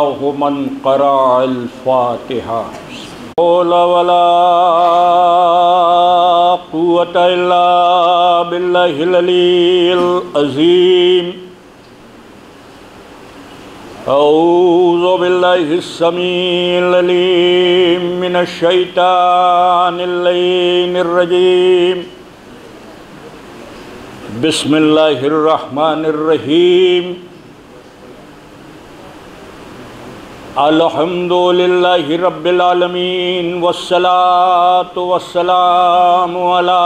من قرأ الفاتحة حول ولا قوة إلا بالله العلي العظيم أعوذ بالله السميع العليم من الشيطان اللعين الرجيم بسم الله الرحمن الرحيم الحمد لله رب العالمين والصلاة والسلام على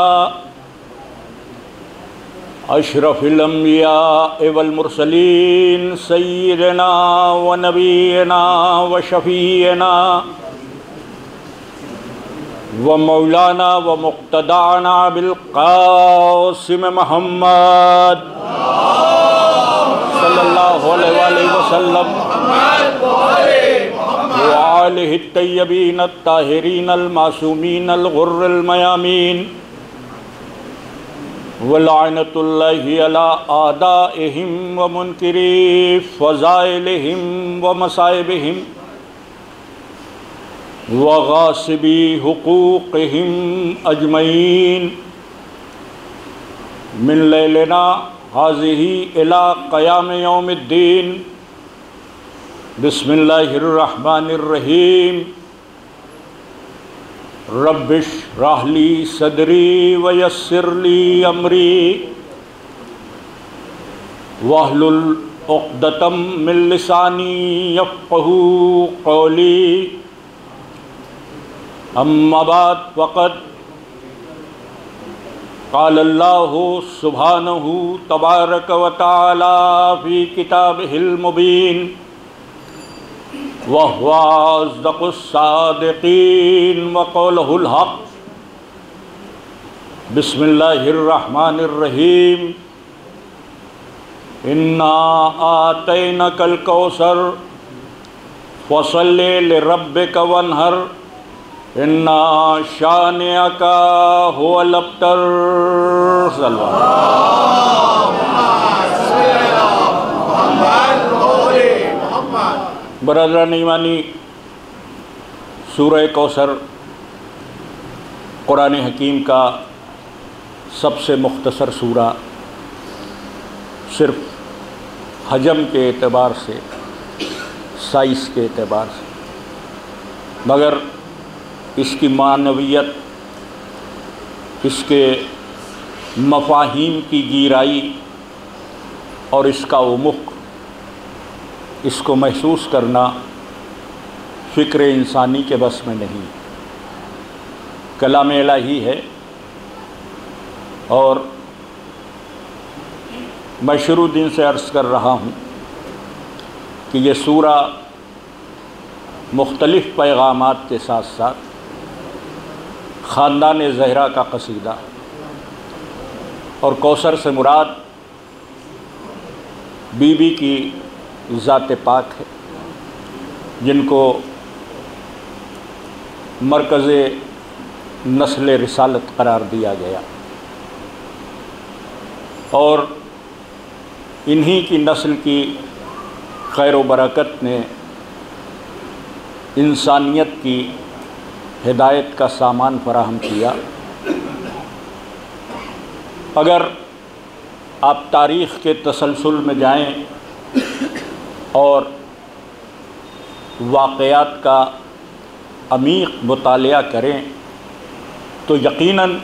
أشرف الأنبياء والمرسلين سيدنا ونبينا وشفيعنا ومولانا ومقتدانا بالقاسم محمد صلی اللہ علیہ وسلم وآلہ الطیبین الطاہرین المعصومین الغر المیامین ولعنۃ اللہ علی اعدائہم ومنکری فضائلہم ومصائبہم وغاصبی حقوقہم اجمعین من لیلنا حاضہ الی قیام یوم الدین بسم اللہ الرحمن الرحیم رب اشرح لی صدری ویسر لی امری واحلل عقدۃ من لسانی یفقہوا قولی اما بعد فقد قال اللہ سبحانہ تبارک و تعالی فی کتابہ المبین وَهُوَ أَصْدَقُ الصَّادِقِينَ وَقَوْلُهُ الْحَقُّ بسم اللہ الرحمن الرحیم إِنَّا آتَيْنَكَ الْكَوْثَرَ فَصَلِّ لِرَبِّكَ وَانْحَرْ إِنَّ شَانِئَكَ هُوَ الْأَبْتَرُ صلی اللہ برادران ایمانی، سورہ کوثر قرآن حکیم کا سب سے مختصر سورہ، صرف حجم کے اعتبار سے، سائز کے اعتبار سے، مگر اس کی معنویت، اس کے مفاہیم کی گہرائی اور اس کا عمق، اس کو محسوس کرنا فکر انسانی کے بس میں نہیں، کلام الہی ہے۔ اور میں شروع دن سے عرض کر رہا ہوں کہ یہ سورہ مختلف پیغامات کے ساتھ ساتھ خاندان زہرا کا قصیدہ، اور کوثر سے مراد بی بی کی ذات پاک ہے، جن کو مرکز نسل رسالت قرار دیا گیا، اور انہی کی نسل کی خیر و برکت نے انسانیت کی ہدایت کا سامان فراہم کیا۔ اگر آپ تاریخ کے تسلسل میں جائیں اور واقعات کا عمیق مطالعہ کریں تو یقیناً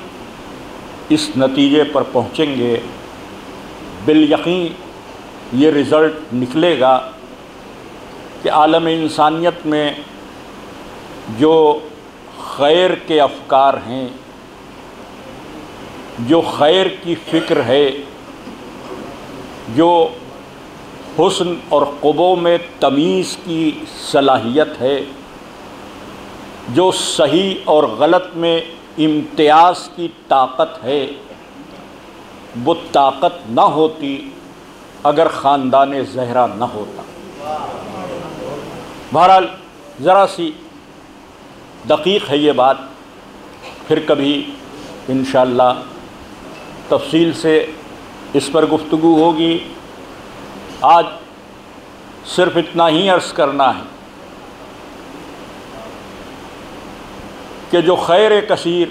اس نتیجے پر پہنچیں گے، بالیقین یہ رزلٹ نکلے گا کہ عالم انسانیت میں جو خیر کے افکار ہیں، جو خیر کی فکر ہے، جو حسن اور قبو میں تمیز کی صلاحیت ہے، جو صحیح اور غلط میں امتیاز کی طاقت ہے، وہ طاقت نہ ہوتی اگر خاندان زہرا نہ ہوتا۔ بہرحال ذرا سی دقیق ہے یہ بات، پھر کبھی انشاءاللہ تفصیل سے اس پر گفتگو ہوگی۔ آج صرف اتنا ہی عرض کرنا ہے کہ جو خیر کثیر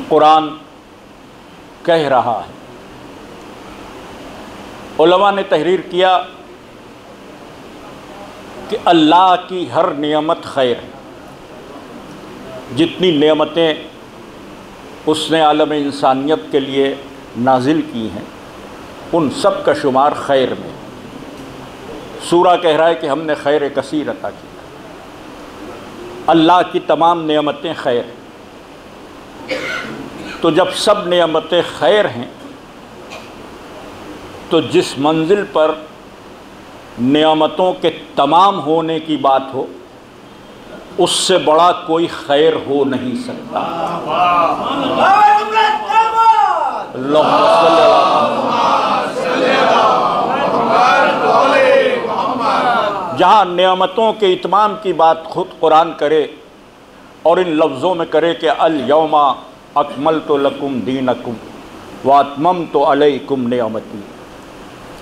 قرآن کہہ رہا ہے، علماء نے تحریر کیا کہ اللہ کی ہر نعمت خیر ہے۔ جتنی نعمتیں اس نے عالم انسانیت کے لیے نازل کی ہیں ان سب کا شمار خیر میں۔ سورہ کہہ رہا ہے کہ ہم نے خیر کثیر عطا کی۔ اللہ کی تمام نعمتیں خیر ہیں، تو جب سب نعمتیں خیر ہیں تو جس منزل پر نعمتوں کے تمام ہونے کی بات ہو اس سے بڑا کوئی خیر ہو نہیں سکتا۔ اللہم صلی اللہ۔ جہاں نعمتوں کے اتمام کی بات خود قرآن کرے اور ان لفظوں میں کرے کہ الیوم اکملت لکم دینکم واتممت علیکم نعمتی،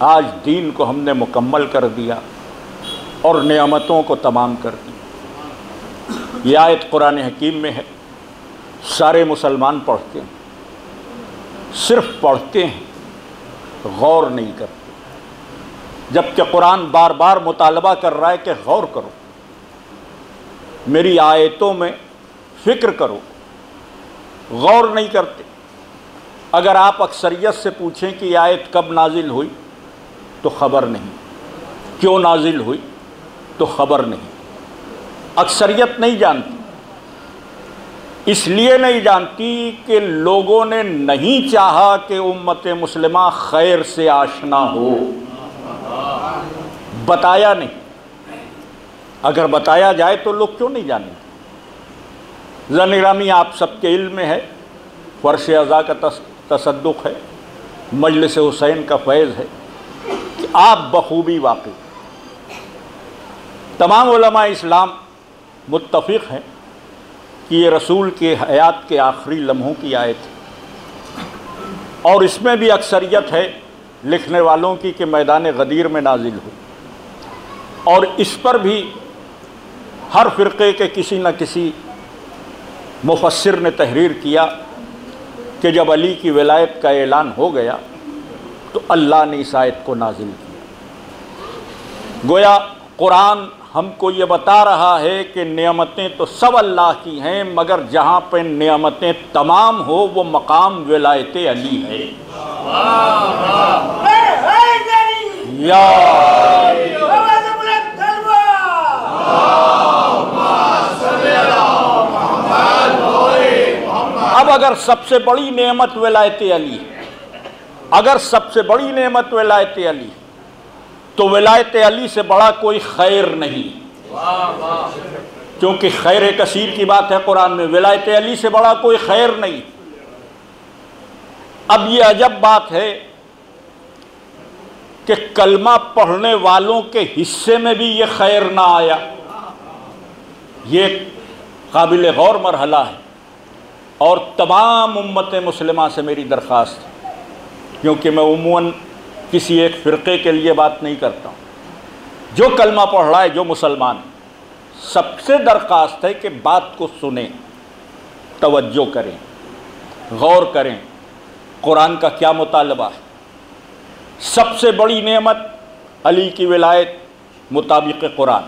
آج دین کو ہم نے مکمل کر دیا اور نعمتوں کو تمام کر دیا۔ یہ آیت قرآن حکیم میں ہے، سارے مسلمان پڑھتے ہیں، صرف پڑھتے ہیں، غور نہیں کرتے، جبکہ قرآن بار بار مطالبہ کر رہا ہے کہ غور کرو، میری آیتوں میں فکر کرو، غور نہیں کرتے۔ اگر آپ اکثریت سے پوچھیں کہ یہ آیت کب نازل ہوئی تو خبر نہیں، کیوں نازل ہوئی تو خبر نہیں، اکثریت نہیں جانتی۔ اس لیے نہیں جانتی کہ لوگوں نے نہیں چاہا کہ امت مسلمہ خیر سے آشنا ہو، بتایا نہیں۔ اگر بتایا جائے تو لوگ کیوں نہیں جانیں گے؟ زن گرامی، آپ سب کے علم میں ہے، فرش عزا کا تصدق ہے، مجلس حسین کا فیض ہے کہ آپ بخوبی واقعی تمام علماء اسلام متفق ہیں کہ یہ رسول کے حیات کے آخری لمحوں کی آیت ہے، اور اس میں بھی اکثریت ہے لکھنے والوں کی کہ میدان غدیر میں نازل ہوئی، اور اس پر بھی ہر فرقے کے کسی نہ کسی مفسر نے تحریر کیا کہ جب علی کی ولایت کا اعلان ہو گیا تو اللہ نے اس آیت کو نازل کیا۔ گویا قرآن ہم کو یہ بتا رہا ہے کہ نعمتیں تو سب اللہ کی ہیں، مگر جہاں پہ نعمتیں تمام ہو وہ مقام ولایت علی ہے۔ یا اب اگر سب سے بڑی نعمت ولایت علی ہے، اگر سب سے بڑی نعمت ولایت علی تو ولایت علی سے بڑا کوئی خیر نہیں، کیونکہ خیر کثیر کی بات ہے قرآن میں، ولایت علی سے بڑا کوئی خیر نہیں۔ اب یہ عجب بات ہے کہ کلمہ پڑھنے والوں کے حصے میں بھی یہ خیر نہ آیا۔ یہ قابل غور مرحلہ ہے، اور تمام امت مسلمہ سے میری درخواست ہے، کیونکہ میں عموماً کسی ایک فرقے کے لیے بات نہیں کرتا ہوں، جو کلمہ پڑھ رہا ہے، جو مسلمان، سب سے درخواست ہے کہ بات کو سنیں، توجہ کریں، غور کریں، قرآن کا کیا مطالبہ ہے۔ سب سے بڑی نعمت علی کی ولایت مطابق قرآن،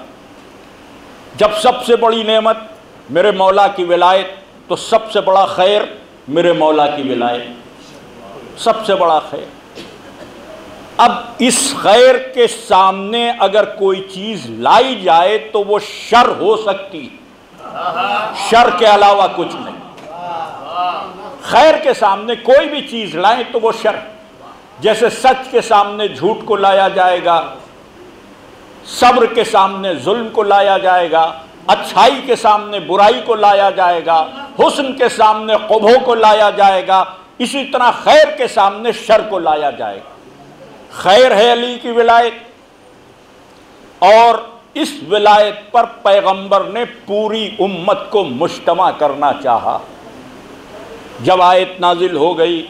جب سب سے بڑی نعمت میرے مولا کی ولایت تو سب سے بڑا خیر میرے مولا کی ولایت، سب سے بڑا خیر۔ اب اس خیر کے سامنے اگر کوئی چیز لائی جائے تو وہ شر ہو سکتی، شر کے علاوہ کچھ نہیں۔ خیر کے سامنے کوئی بھی چیز لائیں تو وہ شر، جیسے سچ کے سامنے جھوٹ کو لایا جائے گا، صبر کے سامنے ظلم کو لایا جائے گا، اچھائی کے سامنے برائی کو لایا جائے گا، حسن کے سامنے قبح کو لایا جائے گا، اسی طرح خیر کے سامنے شر کو لایا جائے گا۔ خیر ہے علی کی ولایت، اور اس ولایت پر پیغمبر نے پوری امت کو مجتمع کرنا چاہا۔ جب آیت نازل ہو گئی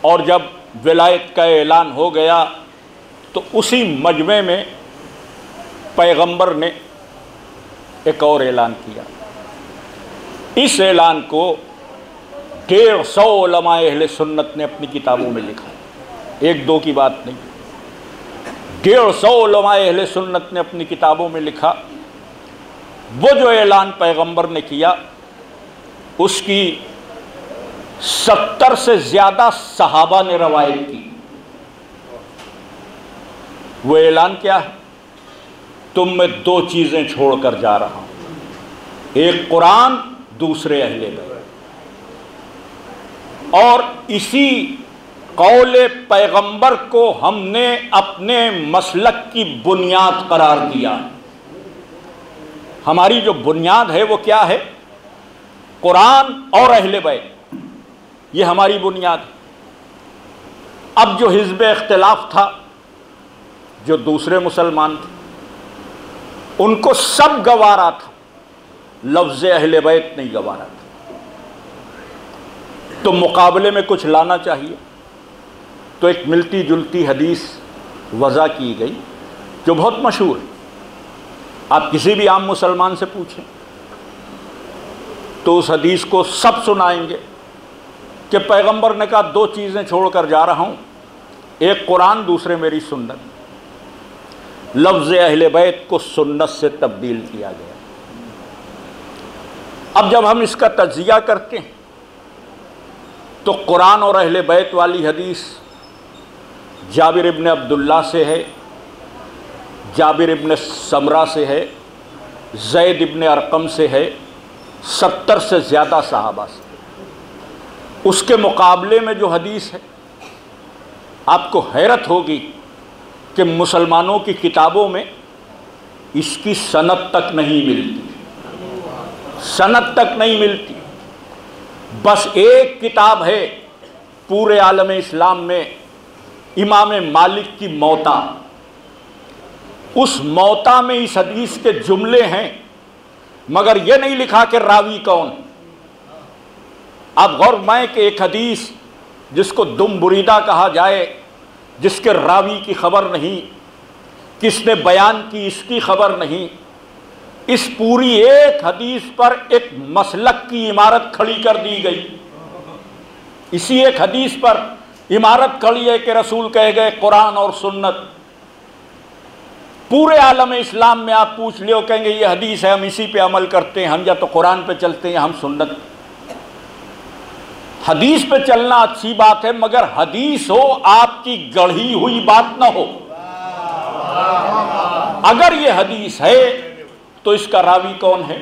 اور جب ولایت کا اعلان ہو گیا تو اسی مجمع میں پیغمبر نے ایک اور اعلان کیا. اس اعلان کو 150 علماء اہل سنت نے اپنی کتابوں میں لکھا. ایک دو کی بات نہیں, 150 علماء اہل سنت نے اپنی کتابوں میں لکھا. وہ جو اعلان پیغمبر نے کیا اس کی 70 سے زیادہ صحابہ نے روایت کی. وہ اعلان کیا ہے؟ تم میں 2 چیزیں چھوڑ کر جا رہا ہوں, ایک قرآن, دوسرے اہل بیت. اور اسی قول پیغمبر کو ہم نے اپنے مسلک کی بنیاد قرار دیا. ہماری جو بنیاد ہے وہ کیا ہے؟ قرآن اور اہل بیت, یہ ہماری بنیاد ہے. اب جو حزب اختلاف تھا, جو دوسرے مسلمان تھے, ان کو سب گوارا تھا, لفظ اہل بیت نہیں گوارا تھا. تو مقابلے میں کچھ لانا چاہیے. تو ایک ملتی جلتی حدیث وضع کی گئی جو بہت مشہور ہے. آپ کسی بھی عام مسلمان سے پوچھیں تو اس حدیث کو سب سنائیں گے کہ پیغمبر نے کہا 2 چیزیں چھوڑ کر جا رہا ہوں, ایک قرآن, دوسرے میری سنت. لفظ اہل بیت کو سنت سے تبدیل کیا گیا. اب جب ہم اس کا تجزیہ کرتے ہیں تو قرآن اور اہل بیت والی حدیث جابر ابن عبداللہ سے ہے, جابر ابن سمرہ سے ہے, زید ابن ارقم سے ہے, 70 سے زیادہ صحابہ سے. اس کے مقابلے میں جو حدیث ہے آپ کو حیرت ہوگی کہ مسلمانوں کی کتابوں میں اس کی سند تک نہیں ملتی, سند تک نہیں ملتی. بس ایک کتاب ہے پورے عالم اسلام میں, امام مالک کی موطا. اس موطا میں اس حدیث کے جملے ہیں مگر یہ نہیں لکھا کہ راوی کون. آپ غور میں کہ ایک حدیث جس کو دم بریدہ کہا جائے, جس کے راوی کی خبر نہیں, کس نے بیان کی اس کی خبر نہیں, اس پوری ایک حدیث پر ایک مسلک کی عمارت کھڑی کر دی گئی. اسی ایک حدیث پر عمارت کھڑی ہے کہ رسول کہے گئے قرآن اور سنت. پورے عالم اسلام میں آپ پوچھ لیو کہیں گے یہ حدیث ہے, ہم اسی پہ عمل کرتے ہیں, ہم یا تو قرآن پہ چلتے ہیں, ہم سنت. حدیث پہ چلنا اچھی بات ہے مگر حدیث ہو آپ کی گڑھی ہوئی بات نہ ہو. اگر یہ حدیث ہے تو اس کا راوی کون ہے,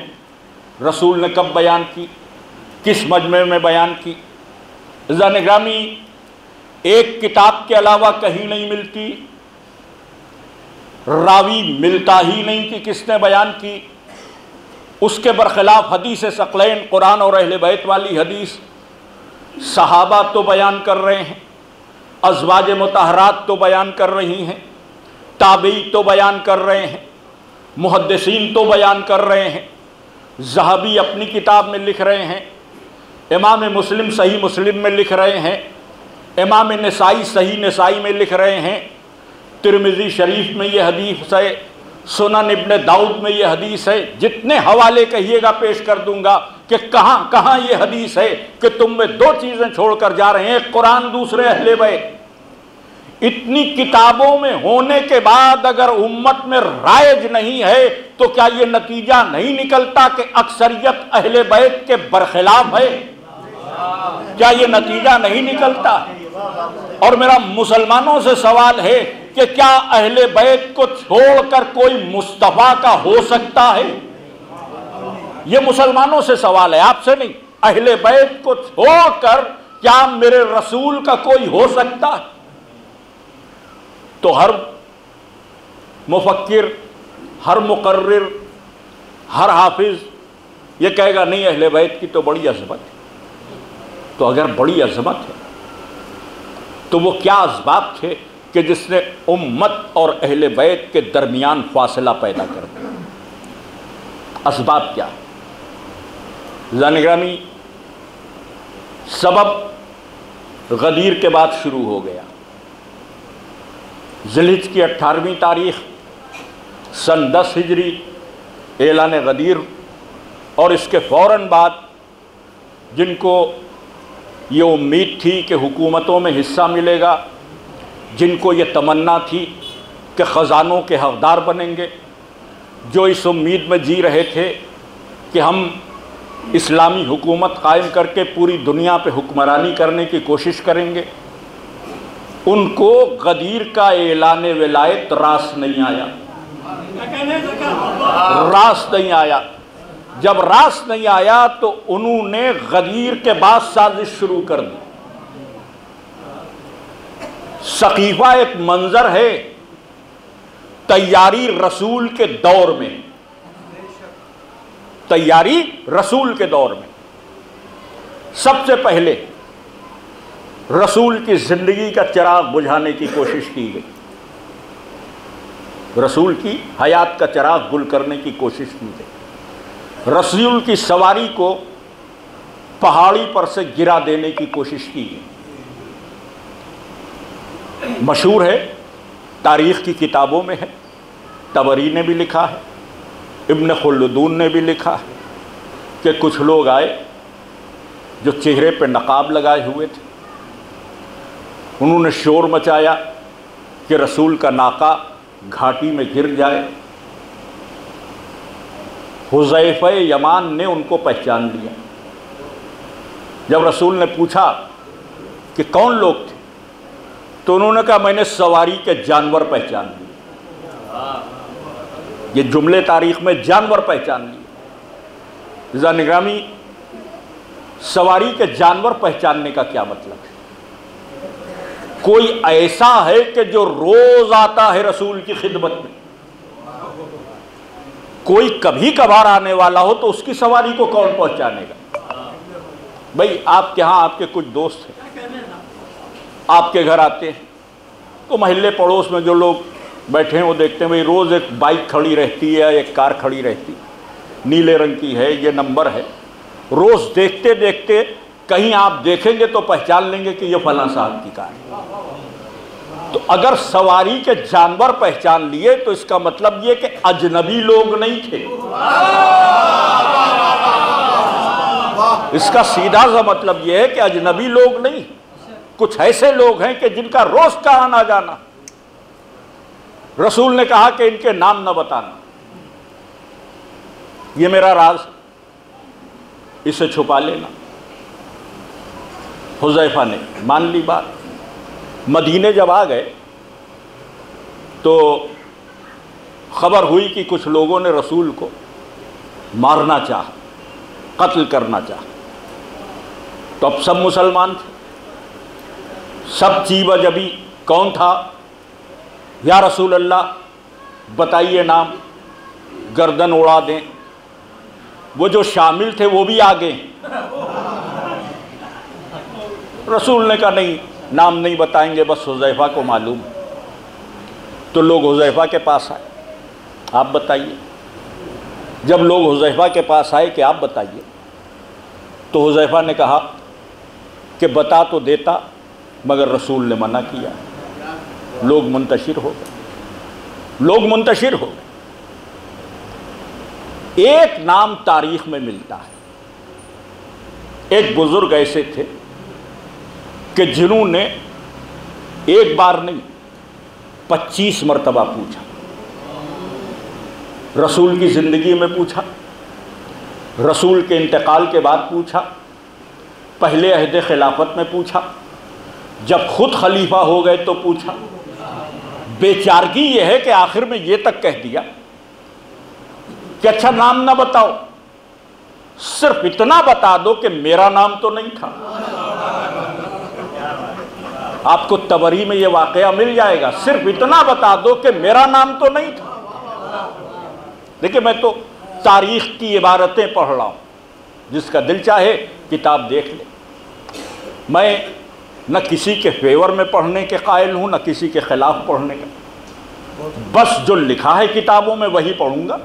رسول نے کب بیان کی, کس مجمع میں بیان کی. عزیزان گرامی, ایک کتاب کے علاوہ کہیں نہیں ملتی, راوی ملتا ہی نہیں کہ کس نے بیان کی. اس کے برخلاف حدیث ثقلین قرآن اور اہل بیت والی حدیث صحابہ تو بیان کر رہے ہیں, ازواج مطہرات تو بیان کر رہی ہیں, تابعی تو بیان کر رہے ہیں, محدثین تو بیان کر رہے ہیں, ذہبی اپنی کتاب میں لکھ رہے ہیں, امام مسلم صحیح مسلم میں لکھ رہے ہیں, امام نسائی صحیح نسائی میں لکھ رہے ہیں, ترمذی شریف میں یہ حدیث ہے, سنن ابن داؤد میں یہ حدیث ہے. جتنے حوالے کہیے گا پیش کر دوں گا کہ کہاں کہاں یہ حدیث ہے کہ تم میں 2 چیزیں چھوڑ کر جا رہے ہیں, ایک قرآن, دوسرے اہل بیت. اتنی کتابوں میں ہونے کے بعد اگر امت میں رائج نہیں ہے تو کیا یہ نتیجہ نہیں نکلتا کہ اکثریت اہل بیت کے برخلاف ہے؟ کیا یہ نتیجہ نہیں نکلتا؟ اور میرا مسلمانوں سے سوال ہے کہ کیا اہل بیت کو چھوڑ کر کوئی مصطفیٰ کا ہو سکتا ہے؟ یہ مسلمانوں سے سوال ہے, آپ سے نہیں. اہل بیت کو چھوڑ کر کیا میرے رسول کا کوئی ہو سکتا ہے؟ تو ہر مفکر, ہر مقرر, ہر حافظ یہ کہے گا نہیں اہل بیت کی تو بڑی عظمت ہے. تو اگر بڑی عظمت ہے تو وہ کیا اسباب تھے کہ جس نے امت اور اہل بیت کے درمیان فاصلہ پیدا کر دیا؟ اسباب کیا؟ زانگرامی, سبب غدیر کے بعد شروع ہو گیا. ذوالحجہ کی 18ویں تاریخ سن 10 ہجری اعلان غدیر، اور اس کے فوراً بعد جن کو یہ امید تھی کہ حکومتوں میں حصہ ملے گا، جن کو یہ تمنا تھی کہ خزانوں کے حقدار بنیں گے، جو اس امید میں جی رہے تھے کہ ہم اسلامی حکومت قائم کر کے پوری دنیا پہ حکمرانی کرنے کی کوشش کریں گے، ان کو غدیر کا اعلان ولایت راست نہیں آیا، راست نہیں آیا۔ جب راست نہیں آیا تو انہوں نے غدیر کے بعد سازش شروع کر دی۔ سقیفہ ایک منظر ہے تیاری رسول کے دور میں، تیاری رسول کے دور میں سب سے پہلے رسول کی زندگی کا چراغ بجھانے کی کوشش کی گئی، رسول کی حیات کا چراغ گل کرنے کی کوشش کی گئی، رسول کی سواری کو پہاڑی پر سے گرا دینے کی کوشش کی گئی۔ مشہور ہے، تاریخ کی کتابوں میں ہے، طبری نے بھی لکھا ہے، ابن خلدون نے بھی لکھا ہے کہ کچھ لوگ آئے جو چہرے پہ نقاب لگائے ہوئے تھے، انہوں نے شور مچایا کہ رسول کا ناقہ گھاٹی میں گر جائے۔ حذیفہ یمان نے ان کو پہچان لیا۔ جب رسول نے پوچھا کہ کون لوگ تھے تو انہوں نے کہا میں نے سواری کے جانور پہچان لیے۔ یہ جملے تاریخ میں جانور پہچان لیے۔ رضا نگرامی، سواری کے جانور پہچاننے کا کیا مطلب ہے؟ کوئی ایسا ہے کہ جو روز آتا ہے رسول کی خدمت میں، کوئی کبھی کبھار آنے والا ہو تو اس کی سواری کو کون پہنچانے گا؟ بھئی آپ کے ہاں آپ کے کچھ دوست ہیں، آپ کے گھر آتے ہیں تو محلے پڑوس میں جو لوگ بیٹھے ہیں وہ دیکھتے ہیں بھئی روز ایک بائک کھڑی رہتی ہے، ایک کار کھڑی رہتی، نیلے رنگ کی ہے، یہ نمبر ہے، روز دیکھتے دیکھتے کہیں آپ دیکھیں گے تو پہچان لیں گے کہ یہ فلاں صاحب کی کار ہے۔ تو اگر سواری کے جانور پہچان لیے تو اس کا مطلب یہ کہ اجنبی لوگ نہیں تھے، اس کا سیدھا سا مطلب یہ ہے کہ اجنبی لوگ نہیں، کچھ ایسے لوگ ہیں کہ جن کا روز کا آنا جانا۔ رسول نے کہا کہ ان کے نام نہ بتانا، یہ میرا راز، اسے چھپا لینا۔ حذیفہ نے مان لی بات۔ مدینے جب آ گئے تو خبر ہوئی کہ کچھ لوگوں نے رسول کو مارنا چاہا، قتل کرنا چاہا۔ تو اب سب مسلمان تھے، سب چیبہ جبی کون تھا؟ یا رسول اللہ بتائیے نام، گردن اڑا دیں۔ وہ جو شامل تھے وہ بھی آگے۔ رسول نے کہا نہیں، نام نہیں بتائیں گے، بس حذیفہ کو معلوم۔ تو لوگ حذیفہ کے پاس آئے، آپ بتائیے۔ جب لوگ حذیفہ کے پاس آئے کہ آپ بتائیے، تو حذیفہ نے کہا کہ بتا تو دیتا مگر رسول نے منع کیا۔ لوگ منتشر ہو گئے، لوگ منتشر ہو گئے۔ ایک نام تاریخ میں ملتا ہے، ایک بزرگ ایسے تھے کہ جنہوں نے ایک بار نہیں 25 مرتبہ پوچھا، رسول کی زندگی میں پوچھا، رسول کے انتقال کے بعد پوچھا، پہلے عہد خلافت میں پوچھا، جب خود خلیفہ ہو گئے تو پوچھا۔ بیچارگی یہ ہے کہ آخر میں یہ تک کہہ دیا کہ اچھا نام نہ بتاؤ، صرف اتنا بتا دو کہ میرا نام تو نہیں تھا۔ آپ کو طبری میں یہ واقعہ مل جائے گا، صرف اتنا بتا دو کہ میرا نام تو نہیں تھا۔ دیکھیں میں تو تاریخ کی عبارتیں پڑھ رہا ہوں، جس کا دل چاہے کتاب دیکھ لے۔ میں نہ کسی کے فیور میں پڑھنے کے قائل ہوں، نہ کسی کے خلاف پڑھنے کا، بس جو لکھا ہے کتابوں میں وہی پڑھوں گا،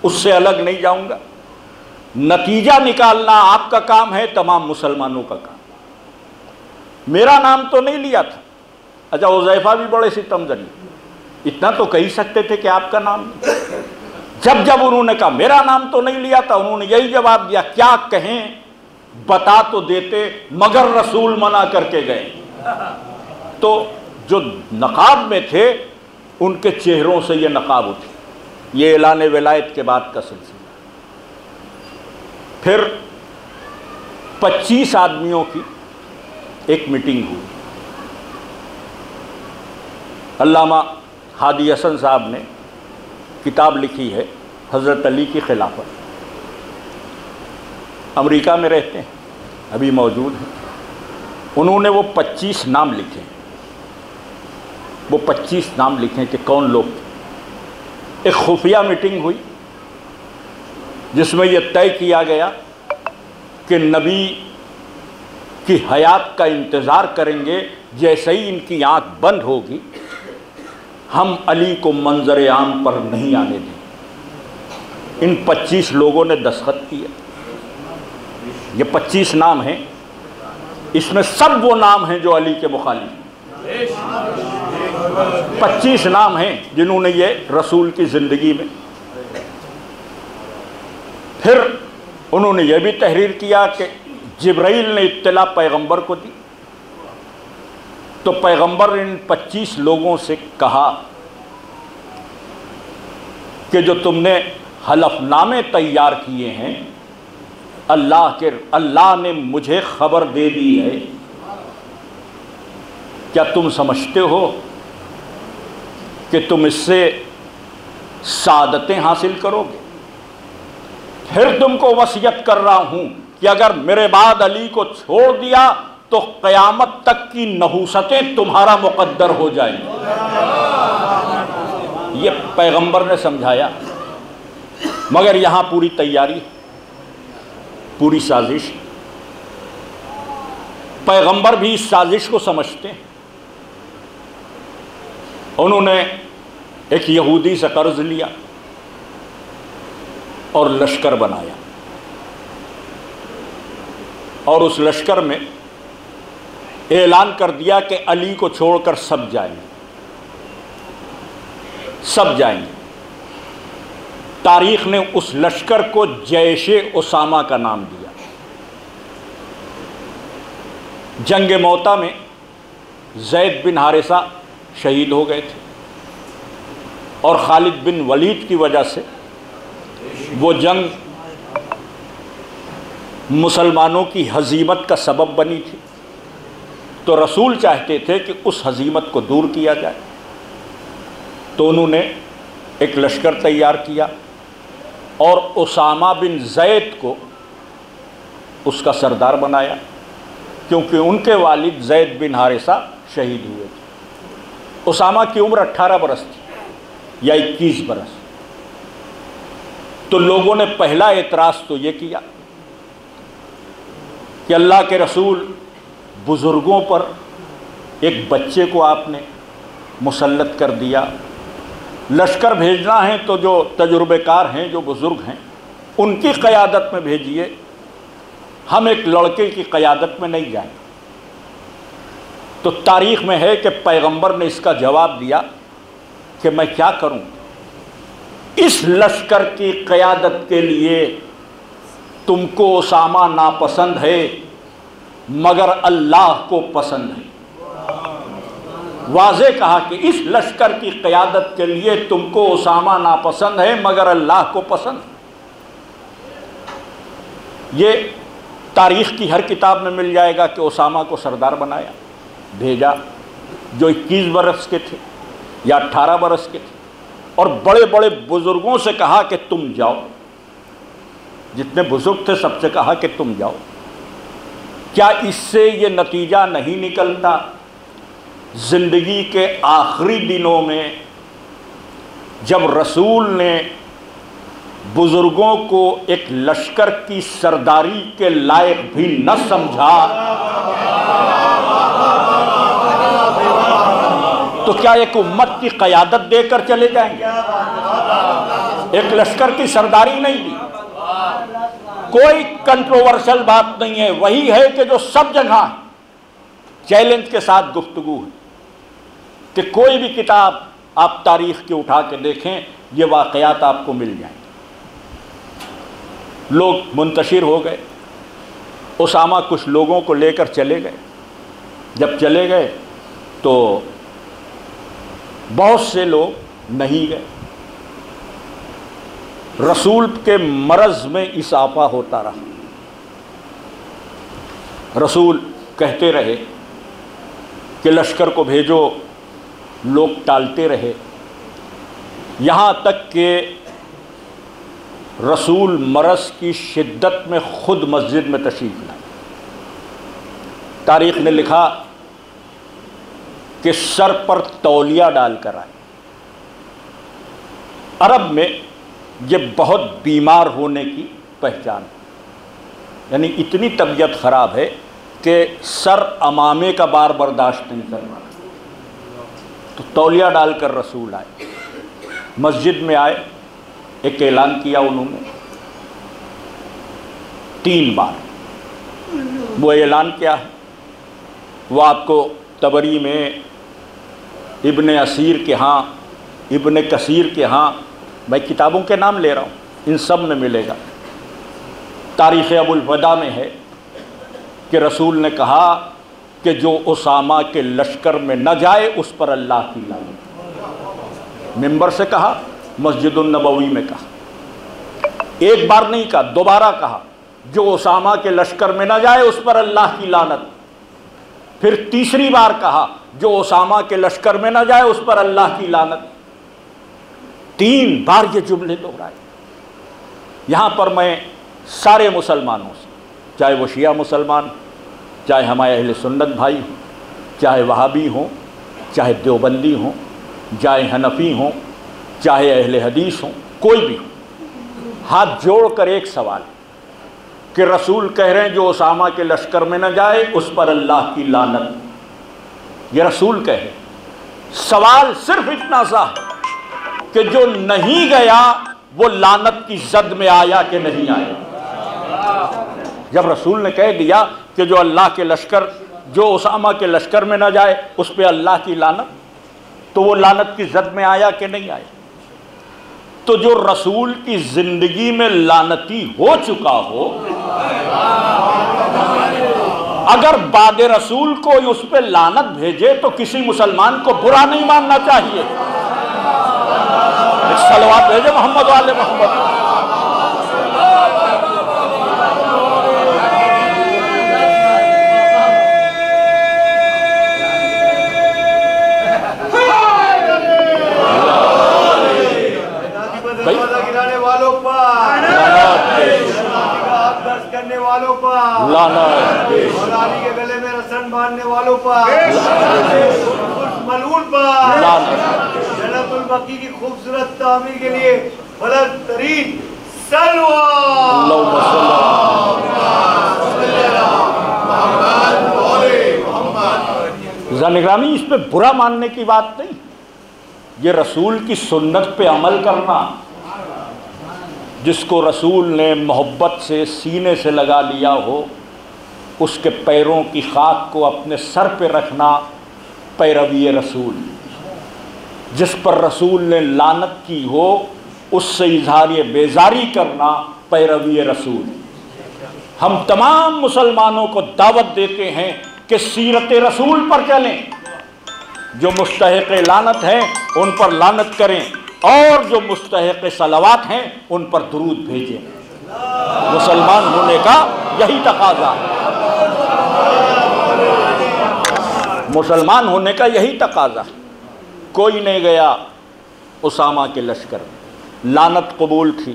اس سے الگ نہیں جاؤں گا۔ نتیجہ نکالنا آپ کا کام ہے، تمام مسلمانوں کا کام۔ میرا نام تو نہیں لیا تھا، اچھا حذیفہ بھی بڑے ستم زنی، اتنا تو کہہ سکتے تھے کہ آپ کا نام نہیں۔ جب انہوں نے کہا میرا نام تو نہیں لیا تھا، انہوں نے یہی جواب دیا کیا کہیں، بتا تو دیتے، مگر رسول منع کر کے گئے۔ تو جو نقاب میں تھے ان کے چہروں سے یہ نقاب اٹھی۔ یہ اعلان ولایت کے بعد کا سلسلہ۔ پھر 25 آدمیوں کی ایک میٹنگ ہوئی۔ علامہ ہادی حسن صاحب نے کتاب لکھی ہے حضرت علی کی خلافت، امریکہ میں رہتے ہیں، ابھی موجود ہیں۔ انہوں نے وہ 25 نام لکھے، وہ 25 نام لکھے کہ کون لوگ تھے۔ ایک خفیہ میٹنگ ہوئی جس میں یہ طے کیا گیا کہ نبی کی حیات کا انتظار کریں گے، جیسے ہی ان کی آنکھ بند ہوگی ہم علی کو منظر عام پر نہیں آنے دیں۔ ان 25 لوگوں نے دستخط کیے۔ یہ 25 نام ہیں، اس میں سب وہ نام ہیں جو علی کے مخالف ہیں۔ 25 نام ہیں جنہوں نے یہ رسول کی زندگی میں۔ پھر انہوں نے یہ بھی تحریر کیا کہ جبرائیل نے اطلاع پیغمبر کو دی، تو پیغمبر نے ان 25 لوگوں سے کہا کہ جو تم نے حلف نامے تیار کیے ہیں، اللہ نے مجھے خبر دے دی ہے، کیا تم سمجھتے ہو کہ تم اس سے سعادتیں حاصل کرو گے؟ پھر تم کو وصیت کر رہا ہوں کہ اگر میرے بعد علی کو چھوڑ دیا تو قیامت تک کی نحوستیں تمہارا مقدر ہو جائیں گی۔ یہ پیغمبر نے سمجھایا، مگر یہاں پوری تیاری، پوری سازش۔ پیغمبر بھی اس سازش کو سمجھتے ہیں۔ انہوں نے ایک یہودی سے قرض لیا اور لشکر بنایا، اور اس لشکر میں اعلان کر دیا کہ علی کو چھوڑ کر سب جائیں گے، سب جائیں گے۔ تاریخ نے اس لشکر کو جیش اسامہ کا نام دیا۔ جنگ موتا میں زید بن حارثہ شہید ہو گئے تھے، اور خالد بن ولید کی وجہ سے وہ جنگ مسلمانوں کی ہزیمت کا سبب بنی تھی۔ تو رسول چاہتے تھے کہ اس ہزیمت کو دور کیا جائے، تو انہوں نے ایک لشکر تیار کیا اور اسامہ بن زید کو اس کا سردار بنایا، کیونکہ ان کے والد زید بن حارثہ شہید ہوئے تھے۔ اسامہ کی عمر 18 برس تھی یا 21 برس۔ تو لوگوں نے پہلا اعتراض تو یہ کیا کہ اللہ کے رسول، بزرگوں پر ایک بچے کو آپ نے مسلط کر دیا، لشکر بھیجنا ہے تو جو تجربے کار ہیں، جو بزرگ ہیں، ان کی قیادت میں بھیجیے، ہم ایک لڑکے کی قیادت میں نہیں جائیں۔ تو تاریخ میں ہے کہ پیغمبر نے اس کا جواب دیا کہ میں کیا کروں، اس لشکر کی قیادت کے لیے تم کو اسامہ ناپسند ہے مگر اللہ کو پسند ہے۔ واضح کہا کہ اس لشکر کی قیادت کے لیے تم کو اسامہ ناپسند ہے مگر اللہ کو پسند ہے۔ یہ تاریخ کی ہر کتاب میں مل جائے گا کہ اسامہ کو سردار بنایا، بھیجا، جو 21 برس کے تھے یا 18 برس کے تھے، اور بڑے بڑے بزرگوں سے کہا کہ تم جاؤ، جتنے بزرگ تھے سب سے کہا کہ تم جاؤ۔ کیا اس سے یہ نتیجہ نہیں نکلتا زندگی کے آخری دنوں میں جب رسول نے بزرگوں کو ایک لشکر کی سرداری کے لائق بھی نہ سمجھا تو کیا ایک امت کی قیادت دے کر چلے جائیں گے؟ ایک لشکر کی سرداری نہیں دی۔ کوئی کنٹروورشل بات نہیں ہے، وہی ہے کہ جو سب جگہ چیلنج کے ساتھ گفتگو ہے۔ کہ کوئی بھی کتاب آپ تاریخ کی اٹھا کے دیکھیں، یہ واقعات آپ کو مل جائیں۔ لوگ منتشر ہو گئے، اسامہ کچھ لوگوں کو لے کر چلے گئے۔ جب چلے گئے تو بہت سے لوگ نہیں گئے۔ رسول کے مرض میں اضافہ ہوتا رہا۔ رسول کہتے رہے کہ لشکر کو بھیجو، لوگ ٹالتے رہے، یہاں تک کہ رسول مرض کی شدت میں خود مسجد میں تشریف لائے۔ تاریخ نے لکھا کہ سر پر تولیہ ڈال کر آئے۔ عرب میں یہ بہت بیمار ہونے کی پہچان ہے، یعنی اتنی طبیعت خراب ہے کہ سر امامے کا بار برداشت نہیں کر رہا، تو تولیہ ڈال کر رسول آئے۔ مسجد میں آئے، ایک اعلان کیا انہوں نے 3 بار۔ وہ اعلان کیا ہے وہ آپ کو طبری میں، ابن اسیر کے ہاں، ابن کثیر کے ہاں، میں کتابوں کے نام لے رہا ہوں، ان سب میں ملے گا۔ تاریخ ابو الفدا میں ہے کہ رسول نے کہا کہ جو اسامہ کے لشکر میں نہ جائے اس پر اللہ کی لعنت۔ ممبر سے کہا، مسجد النبوی میں کہا، ایک بار نہیں کہا، دوبارہ کہا، جو اسامہ کے لشکر میں نہ جائے اس پر اللہ کی لعنت۔ پھر تیسری بار کہا، جو اسامہ کے لشکر میں نہ جائے اس پر اللہ کی لعنت۔ 3 بار یہ جملے دہرائے۔ یہاں پر میں سارے مسلمانوں سے، چاہے وہ شیعہ مسلمان، چاہے ہمارے اہل سنت بھائی ہوں، چاہے وہابی ہوں، چاہے دیوبندی ہوں، چاہے حنفی ہوں، چاہے اہل حدیث ہوں، کوئی بھی ہو، ہاتھ جوڑ کر ایک سوال کہ رسول کہہ رہے ہیں جو اسامہ کے لشکر میں نہ جائے اس پر اللہ کی لعنت۔ یہ رسول کہے، سوال صرف اتنا سا ہے کہ جو نہیں گیا وہ لعنت کی زد میں آیا کہ نہیں آیا۔ جب رسول نے کہہ دیا کہ جو اللہ کے لشکر، جو اسامہ کے لشکر میں نہ جائے اس پہ اللہ کی لعنت، تو وہ لعنت کی زد میں آیا کہ نہیں آیا؟ تو جو رسول کی زندگی میں لعنتی ہو چکا ہو، اگر بعد رسول کو اس پہ لعنت بھیجے تو کسی مسلمان کو برا نہیں ماننا چاہیے۔ ایک صلوات بھیجے محمد والے محمد۔ مولانا کے گلے میں رسن باندھنے والوں پر، ملعون پر، جنت البقیع کی خوبصورت تعمیر کے لیے بلند ترین صلوات۔ زنگرامی، اس پہ برا ماننے کی بات نہیں، یہ رسول کی سنت پہ عمل کرنا، جس کو رسول نے محبت سے سینے سے لگا لیا ہو، اس کے پیروں کی خاک کو اپنے سر پہ رکھنا پیروی رسول۔ جس پر رسول نے لعنت کی ہو اس سے اظہار بیزاری کرنا پیروی رسول۔ ہم تمام مسلمانوں کو دعوت دیتے ہیں کہ سیرت رسول پر چلیں، جو مستحق لعنت ہیں ان پر لعنت کریں، اور جو مستحق صلوات ہیں ان پر درود بھیجیں۔ مسلمان ہونے کا یہی تقاضا ہے، مسلمان ہونے کا یہی تقاضا ہے۔ کوئی نہیں گیا اسامہ کے لشکر میں، لعنت قبول تھی،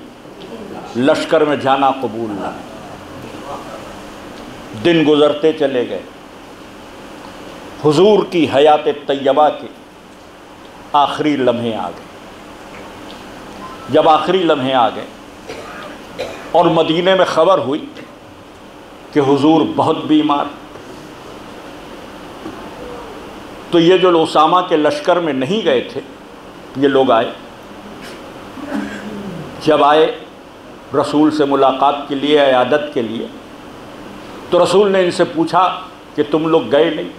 لشکر میں جانا قبول نہ۔ دن گزرتے چلے گئے، حضور کی حیات طیبہ کے آخری لمحے آ گئے۔ جب آخری لمحے آ گئے اور مدینے میں خبر ہوئی کہ حضور بہت بیمار، تو یہ جو اسامہ کے لشکر میں نہیں گئے تھے یہ لوگ آئے۔ جب آئے رسول سے ملاقات کے لیے، عیادت کے لیے، تو رسول نے ان سے پوچھا کہ تم لوگ گئے نہیں؟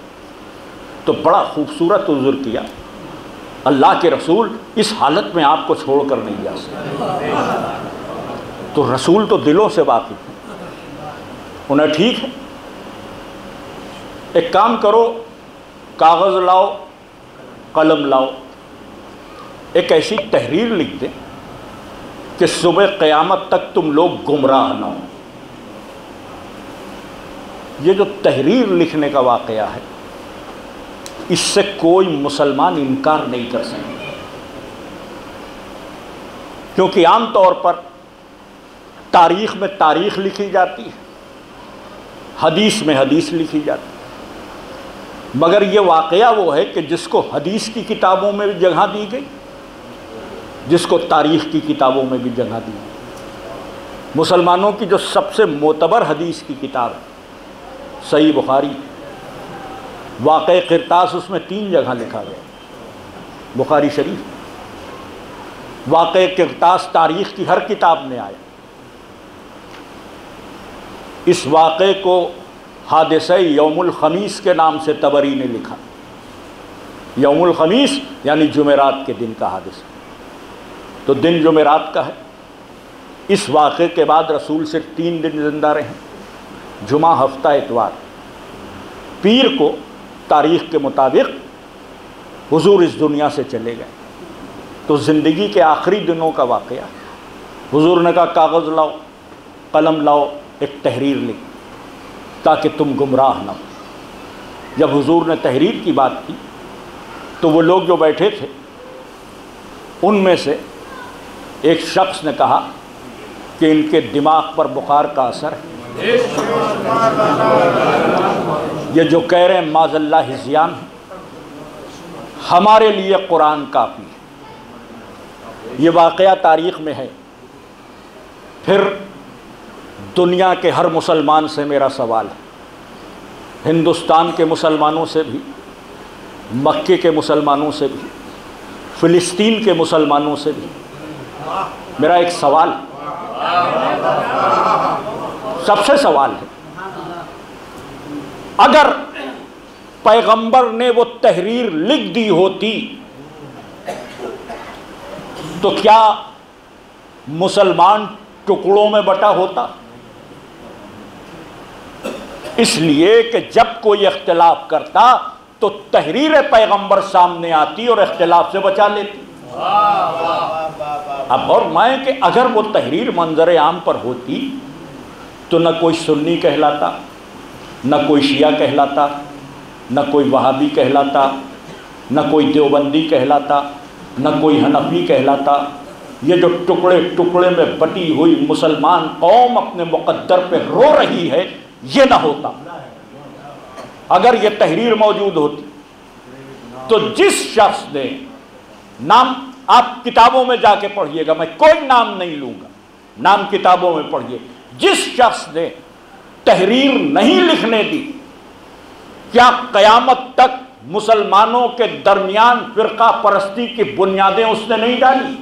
تو بڑا خوبصورت عذر کیا اللہ کے رسول اس حالت میں آپ کو چھوڑ کر نہیں جا سکتے. تو رسول تو دلوں سے واقف ہیں، انہیں ٹھیک ہے ایک کام کرو، کاغذ لاؤ، قلم لاؤ، ایک ایسی تحریر لکھ دیں کہ صبح قیامت تک تم لوگ گمراہ نہ ہو. یہ جو تحریر لکھنے کا واقعہ ہے اس سے کوئی مسلمان انکار نہیں کر سکتا، کیونکہ عام طور پر تاریخ میں تاریخ لکھی جاتی ہے، حدیث میں حدیث لکھی جاتی ہے، مگر یہ واقعہ وہ ہے کہ جس کو حدیث کی کتابوں میں بھی جگہ دی گئی، جس کو تاریخ کی کتابوں میں بھی جگہ دی گئی. مسلمانوں کی جو سب سے معتبر حدیث کی کتاب ہے صحیح بخاری، واقع قرطاس اس میں 3 جگہ لکھا گیا. بخاری شریف، واقع قرطاس تاریخ کی ہر کتاب میں آیا. اس واقعے کو حادثہ یوم الخمیس کے نام سے طبری نے لکھا. یوم الخمیس یعنی جمعرات کے دن کا حادثہ، تو دن جمعرات کا ہے. اس واقعے کے بعد رسول صرف 3 دن زندہ رہے، جمعہ، ہفتہ، اتوار. پیر کو تاریخ کے مطابق حضور اس دنیا سے چلے گئے. تو زندگی کے آخری دنوں کا واقعہ. حضور نے کہا کاغذ لاؤ، قلم لاؤ، ایک تحریر لکھ تاکہ تم گمراہ نہ ہو. جب حضور نے تحریر کی بات کی تو وہ لوگ جو بیٹھے تھے ان میں سے ایک شخص نے کہا کہ ان کے دماغ پر بخار کا اثر ہے، یہ جو کہہ رہے ہیں معاذ اللہ ہذیان ہے، ہمارے لیے قرآن کافی ہے. یہ واقعہ تاریخ میں ہے. پھر دنیا کے ہر مسلمان سے میرا سوال ہے، ہندوستان کے مسلمانوں سے بھی، مکے کے مسلمانوں سے بھی، فلسطین کے مسلمانوں سے بھی میرا ایک سوال، سب سے سوال ہے، اگر پیغمبر نے وہ تحریر لکھ دی ہوتی تو کیا مسلمان ٹکڑوں میں بٹا ہوتا؟ اس لیے کہ جب کوئی اختلاف کرتا تو تحریر پیغمبر سامنے آتی اور اختلاف سے بچا لیتی. اب اور میں کہ اگر وہ تحریر منظر عام پر ہوتی تو نہ کوئی سنی کہلاتا، نہ کوئی شیعہ کہلاتا، نہ کوئی وہابی کہلاتا، نہ کوئی دیوبندی کہلاتا، نہ کوئی حنفی کہلاتا. یہ جو ٹکڑے ٹکڑے میں بٹی ہوئی مسلمان قوم اپنے مقدر پہ رو رہی ہے یہ نہ ہوتا. اگر یہ تحریر موجود ہوتی تو جس شخص نے نام، آپ کتابوں میں جا کے پڑھیے گا، میں کوئی نام نہیں لوں گا، نام کتابوں میں پڑھیے، جس شخص نے تحریر نہیں لکھنے دی، کیا قیامت تک مسلمانوں کے درمیان فرقہ پرستی کی بنیادیں اس نے نہیں ڈالی؟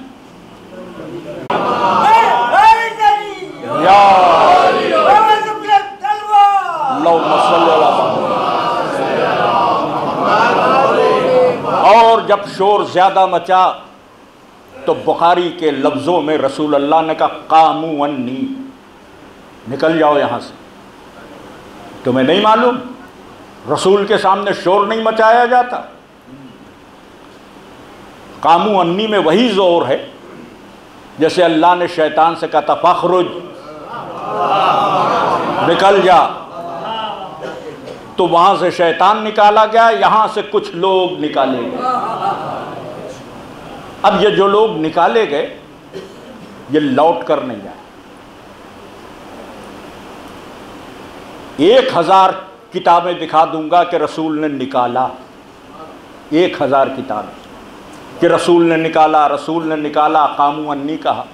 اور جب شور زیادہ مچا تو بخاری کے لفظوں میں رسول اللہ نے کہا قاموا عنی، نکل جاؤ یہاں سے. تمہیں نہیں معلوم رسول کے سامنے شور نہیں مچایا جاتا؟ قاموا عنی میں وہی زور ہے جیسے اللہ نے شیطان سے کہا تھا فخرج، نکل جا. تو وہاں سے شیطان نکالا گیا، یہاں سے کچھ لوگ نکالے گئے. اب یہ جو لوگ نکالے گئے یہ لوٹ کر نہیں آئے. 1000 کتابیں دکھا دوں گا کہ رسول نے نکالا، 1000 کتابیں کہ رسول نے نکالا، رسول نے نکالا، قاموا عنی کہا.